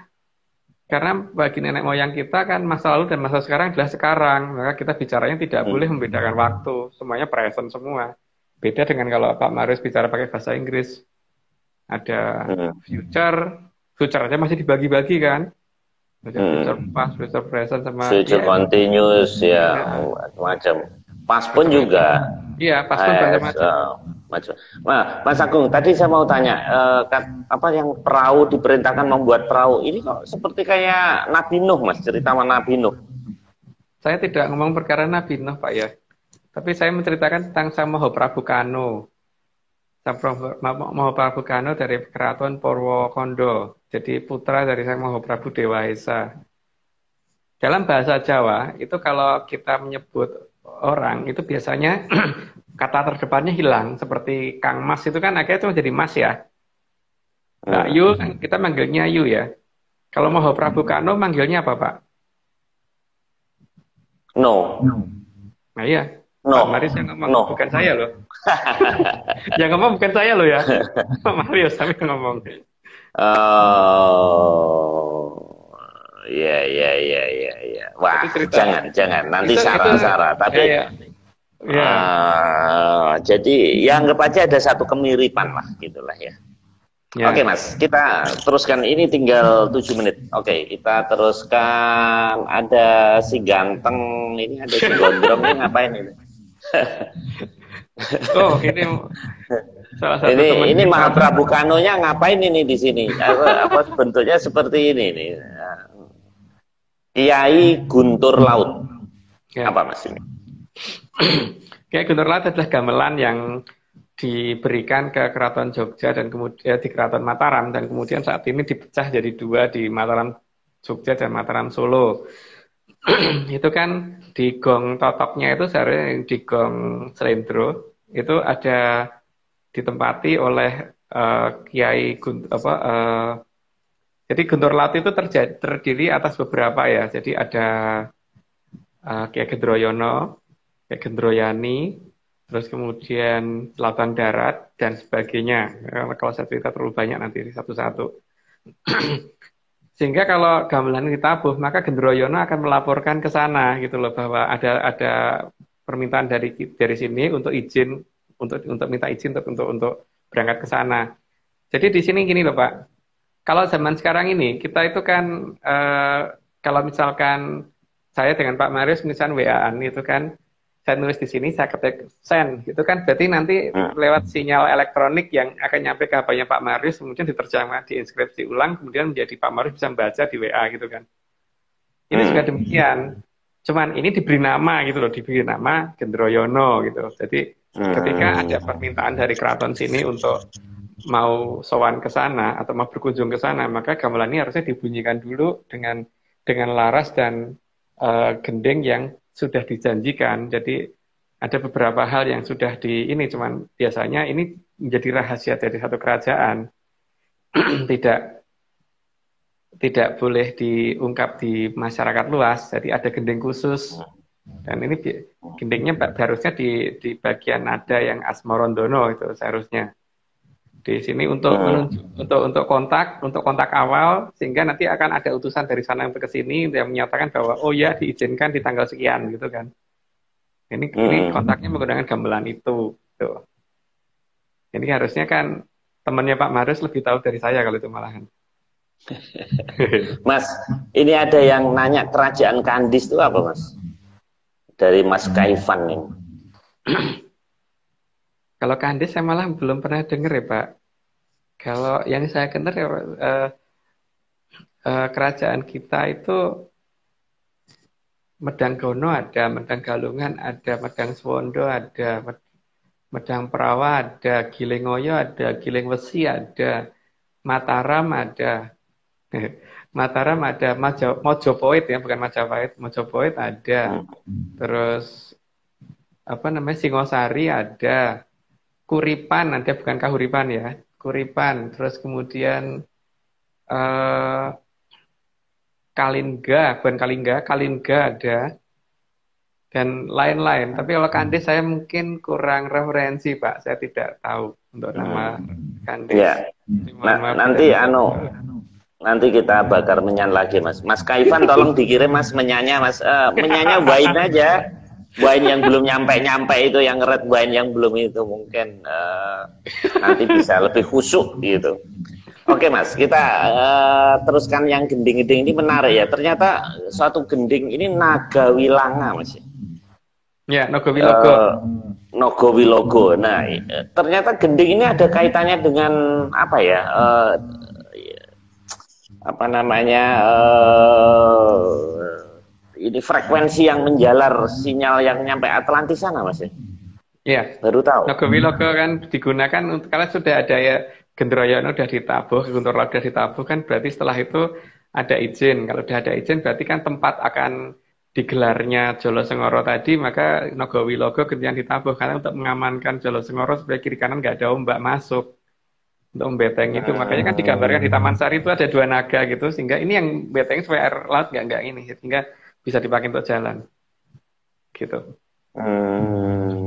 bagi nenek moyang kita kan masa lalu dan masa sekarang adalah sekarang, maka kita bicaranya tidak boleh membedakan waktu, semuanya present semua. Beda dengan kalau Pak Marius bicara pakai bahasa Inggris, ada future, future aja masih dibagi-bagi kan, ada future past, future present sama future ya, continuous ya, macam past pun juga. iya past pun macam-macam. Macam. Nah, Mas Agung, tadi saya mau tanya, apa yang perahu diperintahkan membuat perahu ini kok seperti kayak Nabi Nuh, Mas, cerita Nabi Nuh. Saya tidak ngomong perkara Nabi Nuh, Pak ya. Tapi saya menceritakan tentang Sang Mahaprabhukano. Sang Mahaprabhukano dari Keraton Purwokondo. Jadi putra dari Sang Mahaprabhu Dewa Esa. Dalam bahasa Jawa, itu kalau kita menyebut orang, itu biasanya kata terdepannya hilang. Seperti Kang Mas itu kan akhirnya itu menjadi Mas ya. Nah, Yu, kita manggilnya Yu ya. Kalau Mahaprabhukano manggilnya apa, Pak? No. Nah iya. No. Pak Marius yang ngomong, bukan saya loh. Yang ngomong bukan saya loh ya. Pak Marius tapi ngomong. Ya. Wah, jangan. Nanti Sarah. Tapi jadi ya anggap aja ada satu kemiripan lah, gitulah ya. Oke, Mas, kita teruskan. Ini tinggal 7 menit. Oke, kita teruskan. Ada si ganteng, ini ada si gondrong, ini ngapain ini? Oh, ini salah satu ini Mahaprabhukanonya ngapain ini di sini? Apa bentuknya seperti ini nih? Kiai Guntur Laut. Apa Mas ini? Kiai Guntur Laut adalah gamelan yang diberikan ke Keraton Jogja dan kemudian di Keraton Mataram, dan kemudian saat ini dipecah jadi 2 di Mataram Jogja dan Mataram Solo. Itu kan di gong totoknya itu seharusnya di gong Slendro itu ada ditempati oleh Kiai jadi Guntur Laut itu terdiri atas beberapa ya. Jadi ada Kiai Gendroyono, Kiai Gendroyani, terus kemudian Lautan Darat dan sebagainya. Kalau saya cerita terlalu banyak nanti satu-satu. Sehingga kalau gamelan ditabuh, maka Gendroyono akan melaporkan ke sana gitu loh, bahwa ada permintaan dari sini untuk izin untuk minta izin untuk berangkat ke sana. Jadi di sini gini loh Pak. Kalau zaman sekarang ini kita itu kan kalau misalkan saya dengan Pak Marius misalkan WA-an itu kan, saya nulis di sini, saya ketik send, gitu kan, berarti nanti lewat sinyal elektronik yang akan nyampe ke HP-nya Pak Marius, kemudian diterjemah, diinskripsi ulang, kemudian menjadi Pak Marius bisa membaca di WA gitu kan. Ini juga demikian, cuman ini diberi nama gitu loh, diberi nama Gendroyono gitu. Jadi ketika ada permintaan dari keraton sini untuk mau sowan ke sana atau mau berkunjung ke sana, maka gamelan ini harusnya dibunyikan dulu dengan laras dan gending yang sudah dijanjikan. Jadi ada beberapa hal yang sudah ini, cuman biasanya ini menjadi rahasia dari satu kerajaan. tidak boleh diungkap di masyarakat luas. Jadi ada gending khusus. Dan ini gendingnya harusnya di bagian nada yang asmarandono itu seharusnya. Di sini untuk kontak awal, sehingga nanti akan ada utusan dari sana untuk ke sini yang menyatakan bahwa oh ya diizinkan di tanggal sekian gitu kan. Ini kontaknya menggunakan gamelan itu. Gitu. Ini harusnya kan temannya Pak Marius lebih tahu dari saya kalau itu malahan. Mas, ini ada yang nanya kerajaan Kandis itu apa Mas? Dari Mas Kaifan ini. Kalau Kandis saya malah belum pernah dengar ya Pak. Kalau yang saya kenal kerajaan kita itu Medang Gono ada, Medang Galungan ada, Medang Swondo ada, Medang Prawa ada, Gilingoyo ada, Giling Wesi ada, Mataram ada, Mataram ada, Mojopahit ya, bukan Majapahit, Mojopahit ada, terus apa namanya Singosari ada, Kuripan ada, bukan Kahuripan ya, Kuripan, terus kemudian Kalingga, bukan Kalingga ada, dan lain-lain. Tapi kalau Kandis saya mungkin kurang referensi Pak, saya tidak tahu. untuk nama Kandes. Ya. Nanti kita bakar menyan lagi, Mas. Mas Kaifan tolong dikirim, Mas, menyanya, Mas. Menyanya wine aja. Wine yang belum nyampe itu, yang red wine yang belum itu, mungkin nanti bisa lebih khusyuk gitu. Oke, Mas, kita teruskan yang gending-gending ini menarik ya. Ternyata suatu gending ini naga wilanga, Mas. Ya, Nogowilogo. Nogowilogo. Nah, ternyata gending ini ada kaitannya dengan apa ya? Apa namanya? Ini frekuensi yang menjalar sinyal yang nyampe Atlantis sana, Mas. Iya. Baru tahu. Nogowilogo kan digunakan untuk kalau sudah ada ya Gendroyono sudah ditabuh, Guntur sudah ditabuh kan berarti setelah itu ada izin. Kalau sudah ada izin berarti kan tempat akan digelarnya Jolo Sengoro tadi, maka Nogowilogo kemudian ditabuh karena untuk mengamankan Jolo Sengoro supaya kiri kanan nggak ada ombak masuk untuk membeteng itu. Makanya kan digambarkan di Taman Sari itu ada 2 naga gitu, sehingga ini yang beteng supaya air laut nggak ini, sehingga bisa dipakai untuk jalan gitu.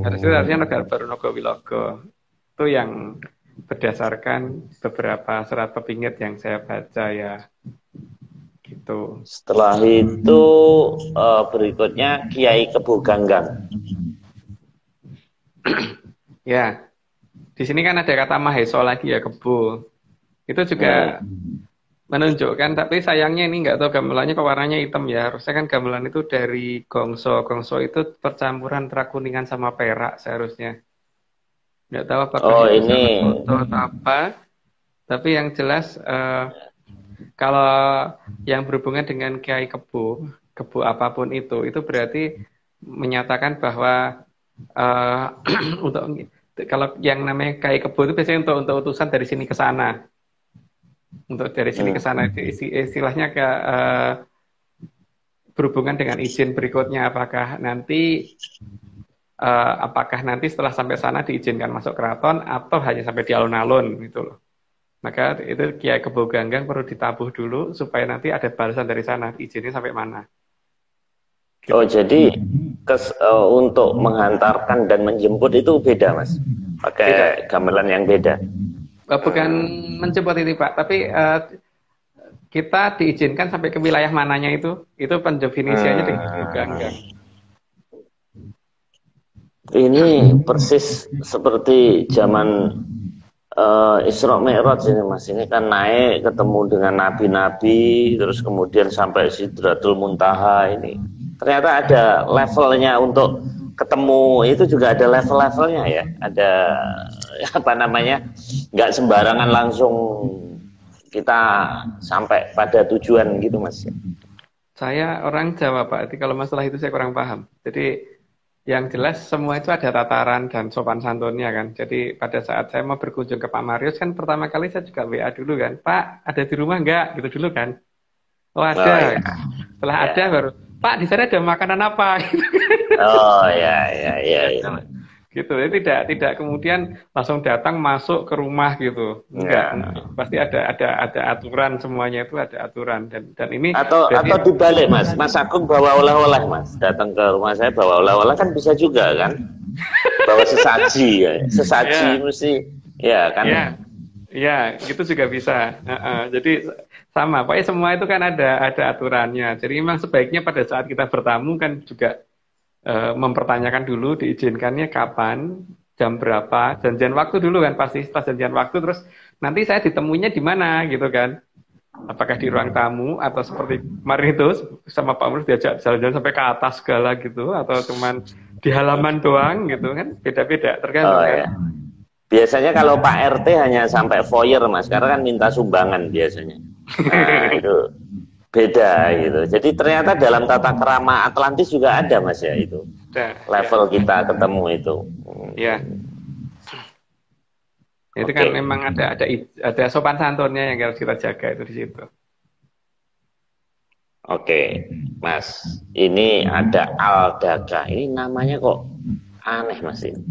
Harusnya negara baru Nogowilogo itu yang berdasarkan beberapa surat pepingit yang saya baca ya gitu. Setelah itu berikutnya Kiai Kebo Ganggang. Ya, di sini kan ada kata Maheso lagi ya, Kebo. Itu juga menunjukkan, tapi sayangnya ini nggak tahu gamelannya kok warnanya hitam ya. Harusnya kan gamelan itu dari gongso. Gongso itu percampuran antara kuningan sama perak seharusnya. Nggak tahu apakah itu salah foto atau apa. Tapi yang jelas kalau yang berhubungan dengan Kiai Kebo, Kebo apapun itu berarti menyatakan bahwa untuk kalau yang namanya Kiai Kebo itu biasanya untuk utusan dari sini ke sana. Untuk dari sini ke sana istilahnya ke berhubungan dengan izin berikutnya apakah nanti setelah sampai sana diizinkan masuk keraton atau hanya sampai di alun-alun gitu loh. Maka itu Kiai Kebo Ganggang perlu ditabuh dulu supaya nanti ada balasan dari sana izinnya sampai mana. Gitu. Oh jadi untuk menghantarkan dan menjemput itu beda, Mas? Pakai gamelan yang beda? Bukan menjemput ini Pak, tapi kita diizinkan sampai ke wilayah mananya itu pendefinisiannya dengan Kebo Ganggang. Ini persis seperti zaman Isra Mi'raj ini, Mas. Ini kan naik ketemu dengan nabi-nabi, terus kemudian sampai Sidratul Muntaha ini. Ternyata ada levelnya untuk ketemu, itu juga ada level-levelnya ya. Ada apa namanya? Nggak sembarangan langsung kita sampai pada tujuan gitu, Mas. Saya orang Jawa, Pak. Jadi kalau masalah itu saya kurang paham. Jadi yang jelas semua itu ada tataran dan sopan santunnya kan. Jadi pada saat saya mau berkunjung ke Pak Marius kan pertama kali saya juga WA dulu kan. Pak, ada di rumah nggak? Gitu dulu kan. Oh ada. Oh, ya. Setelah ada baru, Pak di sana ada makanan apa? Oh ya. Gitu. Jadi tidak kemudian langsung datang masuk ke rumah gitu. Enggak. Pasti ada aturan, semuanya itu ada aturan dan ini atau dibalik, Mas. Mas Agung bawa oleh-oleh, Mas. Datang ke rumah saya bawa oleh-oleh kan bisa juga kan? Bawa sesaji ya. Sesaji mesti ya kan. Iya, gitu juga bisa. Jadi sama, pokoknya semua itu kan ada aturannya. Jadi memang sebaiknya pada saat kita bertamu kan juga mempertanyakan dulu diizinkannya kapan, jam berapa, janjian waktu dulu kan pasti. Setelah janjian waktu terus nanti saya ditemuinya di mana gitu kan. Apakah di ruang tamu atau seperti kemarin itu sama Pak Mulus diajak jalan-jalan sampai ke atas segala gitu, atau cuman di halaman doang gitu kan, beda-beda tergantung kan. Ya. Biasanya kalau Pak RT hanya sampai foyer, Mas, karena kan minta sumbangan biasanya. Nah, itu beda gitu. Jadi ternyata dalam tata krama Atlantis juga ada, Mas, ya itu. Level kita ketemu itu. Iya. Itu kan memang ada sopan santunnya yang harus kita jaga itu di situ. Oke, Mas. Ini ada Aldaka. Ini namanya kok aneh, Mas ini.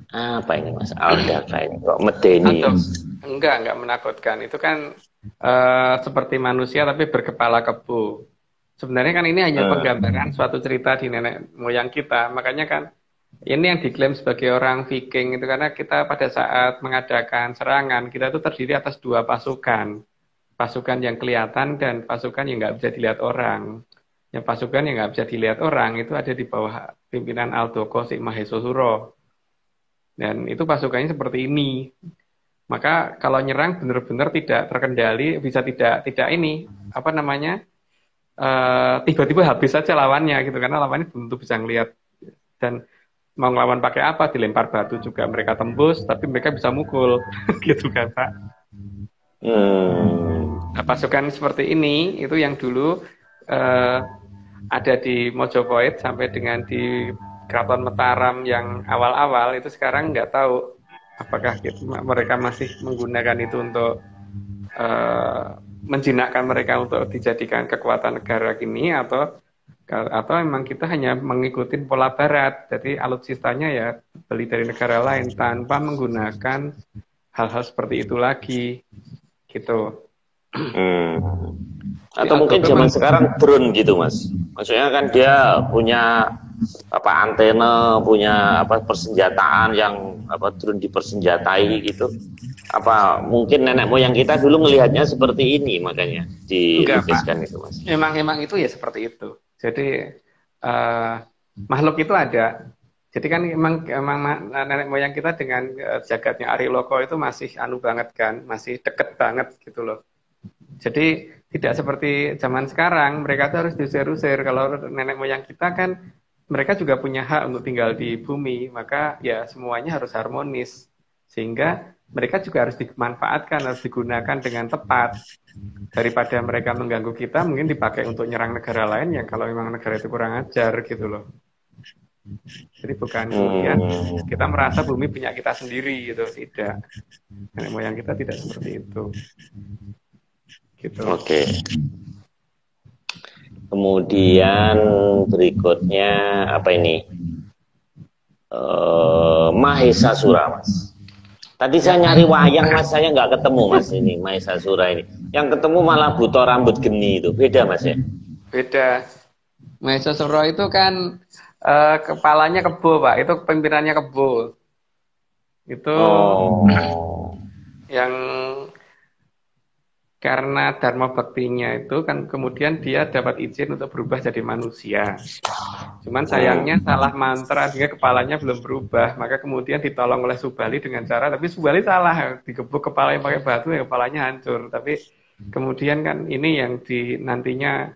Apa ini, Mas? Aldaka ini kok medeni. Enggak menakutkan. Itu kan seperti manusia tapi berkepala kebo. Sebenarnya kan ini hanya penggambaran suatu cerita di nenek moyang kita. Makanya kan Ini yang diklaim sebagai orang Viking itu karena kita pada saat mengadakan serangan kita itu terdiri atas dua pasukan, pasukan yang kelihatan dan pasukan yang nggak bisa dilihat orang. Yang pasukan yang nggak bisa dilihat orang itu ada di bawah pimpinan Aldoko Sik Mahesosuro. Dan itu pasukannya seperti ini. Maka kalau nyerang benar-benar tidak terkendali, bisa tidak ini apa namanya tiba-tiba habis saja lawannya gitu karena lawannya belum tentu bisa ngelihat dan mau ngelawan pakai apa, dilempar batu juga mereka tembus, tapi mereka bisa mukul, gitu kan Pak. Nah, pasukan seperti ini, itu yang dulu ada di Mojopahit sampai dengan di Keraton Mataram yang awal-awal, itu sekarang nggak tahu apakah mereka masih menggunakan itu untuk menjinakkan mereka untuk dijadikan kekuatan negara kini atau memang kita hanya mengikuti pola barat, jadi alutsistanya ya beli dari negara lain tanpa menggunakan hal-hal seperti itu lagi, gitu. Atau mungkin zaman sekarang drone gitu Mas, maksudnya kan dia punya apa antena, punya apa persenjataan yang apa drone dipersenjatai gitu. Apa mungkin nenek moyang kita dulu melihatnya seperti ini makanya dilukiskan itu Mas? Memang itu ya seperti itu. Jadi makhluk itu ada. Jadi kan emang nenek moyang kita dengan jagatnya Ari Loko itu masih anu banget kan, masih deket banget gitu loh. Jadi tidak seperti zaman sekarang, mereka tuh harus diusir-usir. Kalau nenek moyang kita kan mereka juga punya hak untuk tinggal di bumi, maka ya semuanya harus harmonis. Sehingga mereka juga harus dimanfaatkan, harus digunakan dengan tepat. Daripada mereka mengganggu kita, mungkin dipakai untuk nyerang negara lain yang kalau memang negara itu kurang ajar gitu loh. Jadi bukan kemudian kita merasa bumi punya kita sendiri gitu, tidak. Nenek moyang kita tidak seperti itu. Gitu. Oke. Kemudian berikutnya apa ini? Mahesasura Mas. Tadi saya nyari wayang Mas, saya nggak ketemu Mas ini Mahesasura ini. Yang ketemu malah buto rambut geni itu. Beda Mas ya? Beda. Mahesasura itu kan kepalanya kebo Pak, itu pimpinannya kebo. Itu yang karena dharma baktinya itu kan kemudian dia dapat izin untuk berubah jadi manusia. Cuman sayangnya salah mantra sehingga kepalanya belum berubah, maka kemudian ditolong oleh Subali dengan cara, tapi Subali salah, digebuk kepalanya pakai batu ya kepalanya hancur. Tapi kemudian kan ini yang nantinya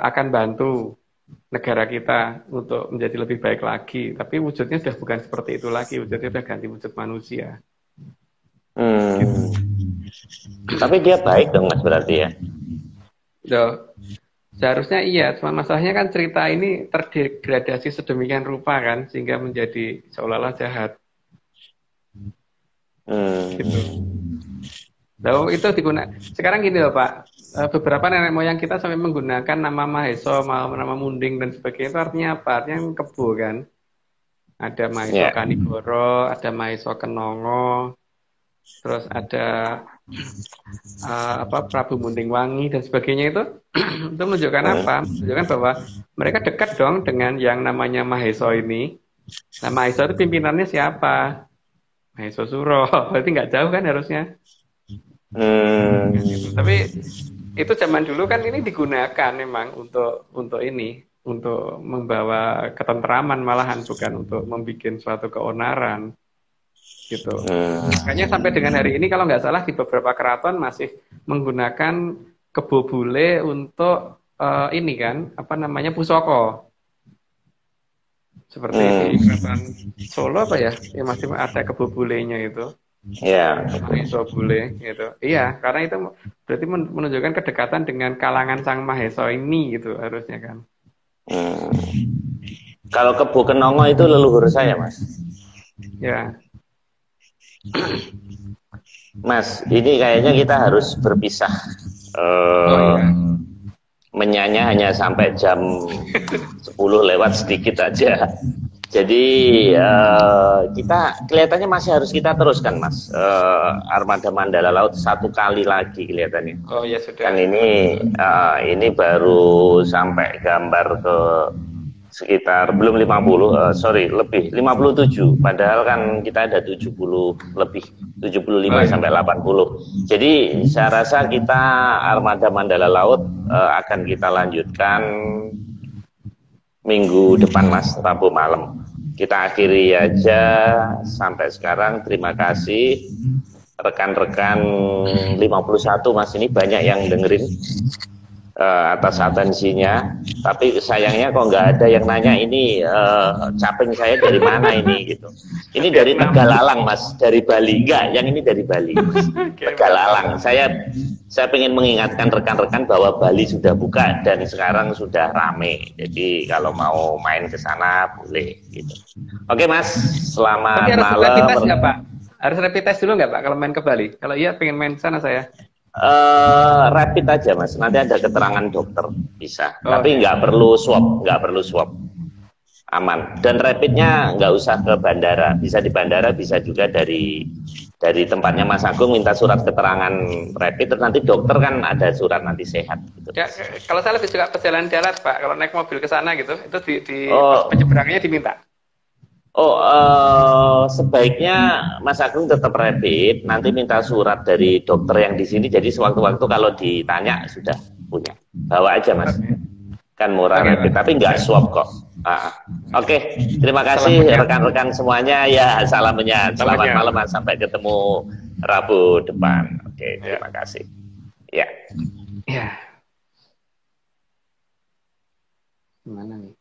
akan bantu negara kita untuk menjadi lebih baik lagi. Tapi wujudnya sudah bukan seperti itu lagi, wujudnya sudah ganti wujud manusia. Gitu. Tapi dia baik dong Mas berarti ya? Seharusnya iya, cuma masalahnya kan cerita ini terdegradasi sedemikian rupa kan, sehingga menjadi seolah-olah jahat. Gitu. Lalu itu digunakan. Sekarang gini loh Pak, beberapa nenek moyang kita sampai menggunakan nama Maheso, nama Munding dan sebagainya, itu artinya apa? Artinya kebo kan. Ada Maheso Kanigoro, ada Maheso Kenongo, terus ada Prabu Munding Wangi dan sebagainya itu menunjukkan apa? Menunjukkan bahwa mereka dekat dong dengan yang namanya Maheso ini. Nah Maheso itu pimpinannya siapa? Maheso Suro. Berarti nggak jauh kan harusnya. Tapi itu zaman dulu kan ini digunakan memang untuk ini, untuk membawa ketentraman malahan, bukan untuk membuat suatu keonaran. Gitu. Makanya sampai dengan hari ini kalau nggak salah di beberapa keraton masih menggunakan kebo bule untuk ini kan apa namanya pusoko. Seperti di keraton Solo apa ya? Ya masih ada kebo bulenya itu. Iya. Maheso bule gitu. Iya, karena itu berarti menunjukkan kedekatan dengan kalangan Sang Maheso ini gitu harusnya kan. Kalau kebo Kenongo itu leluhur saya Mas. Ya. Mas, ini kayaknya kita harus berpisah. Menyanya hanya sampai jam 10 lewat sedikit aja. Jadi kita kelihatannya masih harus kita teruskan Mas. Armada Mandala Laut satu kali lagi kelihatannya. Oh ya sudah. Kan ini baru sampai gambar ke sekitar belum 50, sorry, lebih 57. Padahal kan kita ada 70 lebih, 75 sampai 80. Jadi saya rasa kita Armada Mandala Laut akan kita lanjutkan minggu depan Mas, Rabu malam. Kita akhiri aja sampai sekarang. Terima kasih rekan-rekan 51 Mas, ini banyak yang dengerin atas atensinya, tapi sayangnya kok nggak ada yang nanya ini caping saya dari mana ini gitu. Ini dari Tegalalang Mas, dari Bali enggak? Yang ini dari Bali Mas. Tegalalang. Saya ingin mengingatkan rekan-rekan bahwa Bali sudah buka dan sekarang sudah rame. Jadi kalau mau main ke sana boleh gitu. Oke Mas, selamat malam. Rapid test nggak Pak? Harus rapid test dulu nggak Pak kalau main ke Bali? Kalau iya pengen main ke sana saya. Rapid aja Mas, nanti ada keterangan dokter bisa, tapi nggak perlu swab, aman. Dan rapidnya nggak usah ke bandara, bisa di bandara, bisa juga dari tempatnya Mas Agung minta surat keterangan rapid, terus nanti dokter kan ada surat nanti sehat. Gitu. Ya, kalau saya lebih suka perjalanan darat Pak, kalau naik mobil ke sana gitu, itu di penyeberangannya diminta. Sebaiknya Mas Agung tetap rapid, nanti minta surat dari dokter yang di sini, jadi sewaktu-waktu kalau ditanya sudah punya. Bawa aja Mas, kan murah rapid, tapi nggak swab kok. Oke, terima kasih rekan-rekan semuanya, ya salamnya, selamat malam, sampai ketemu Rabu depan. Oke, terima kasih. Ya. Gimana nih?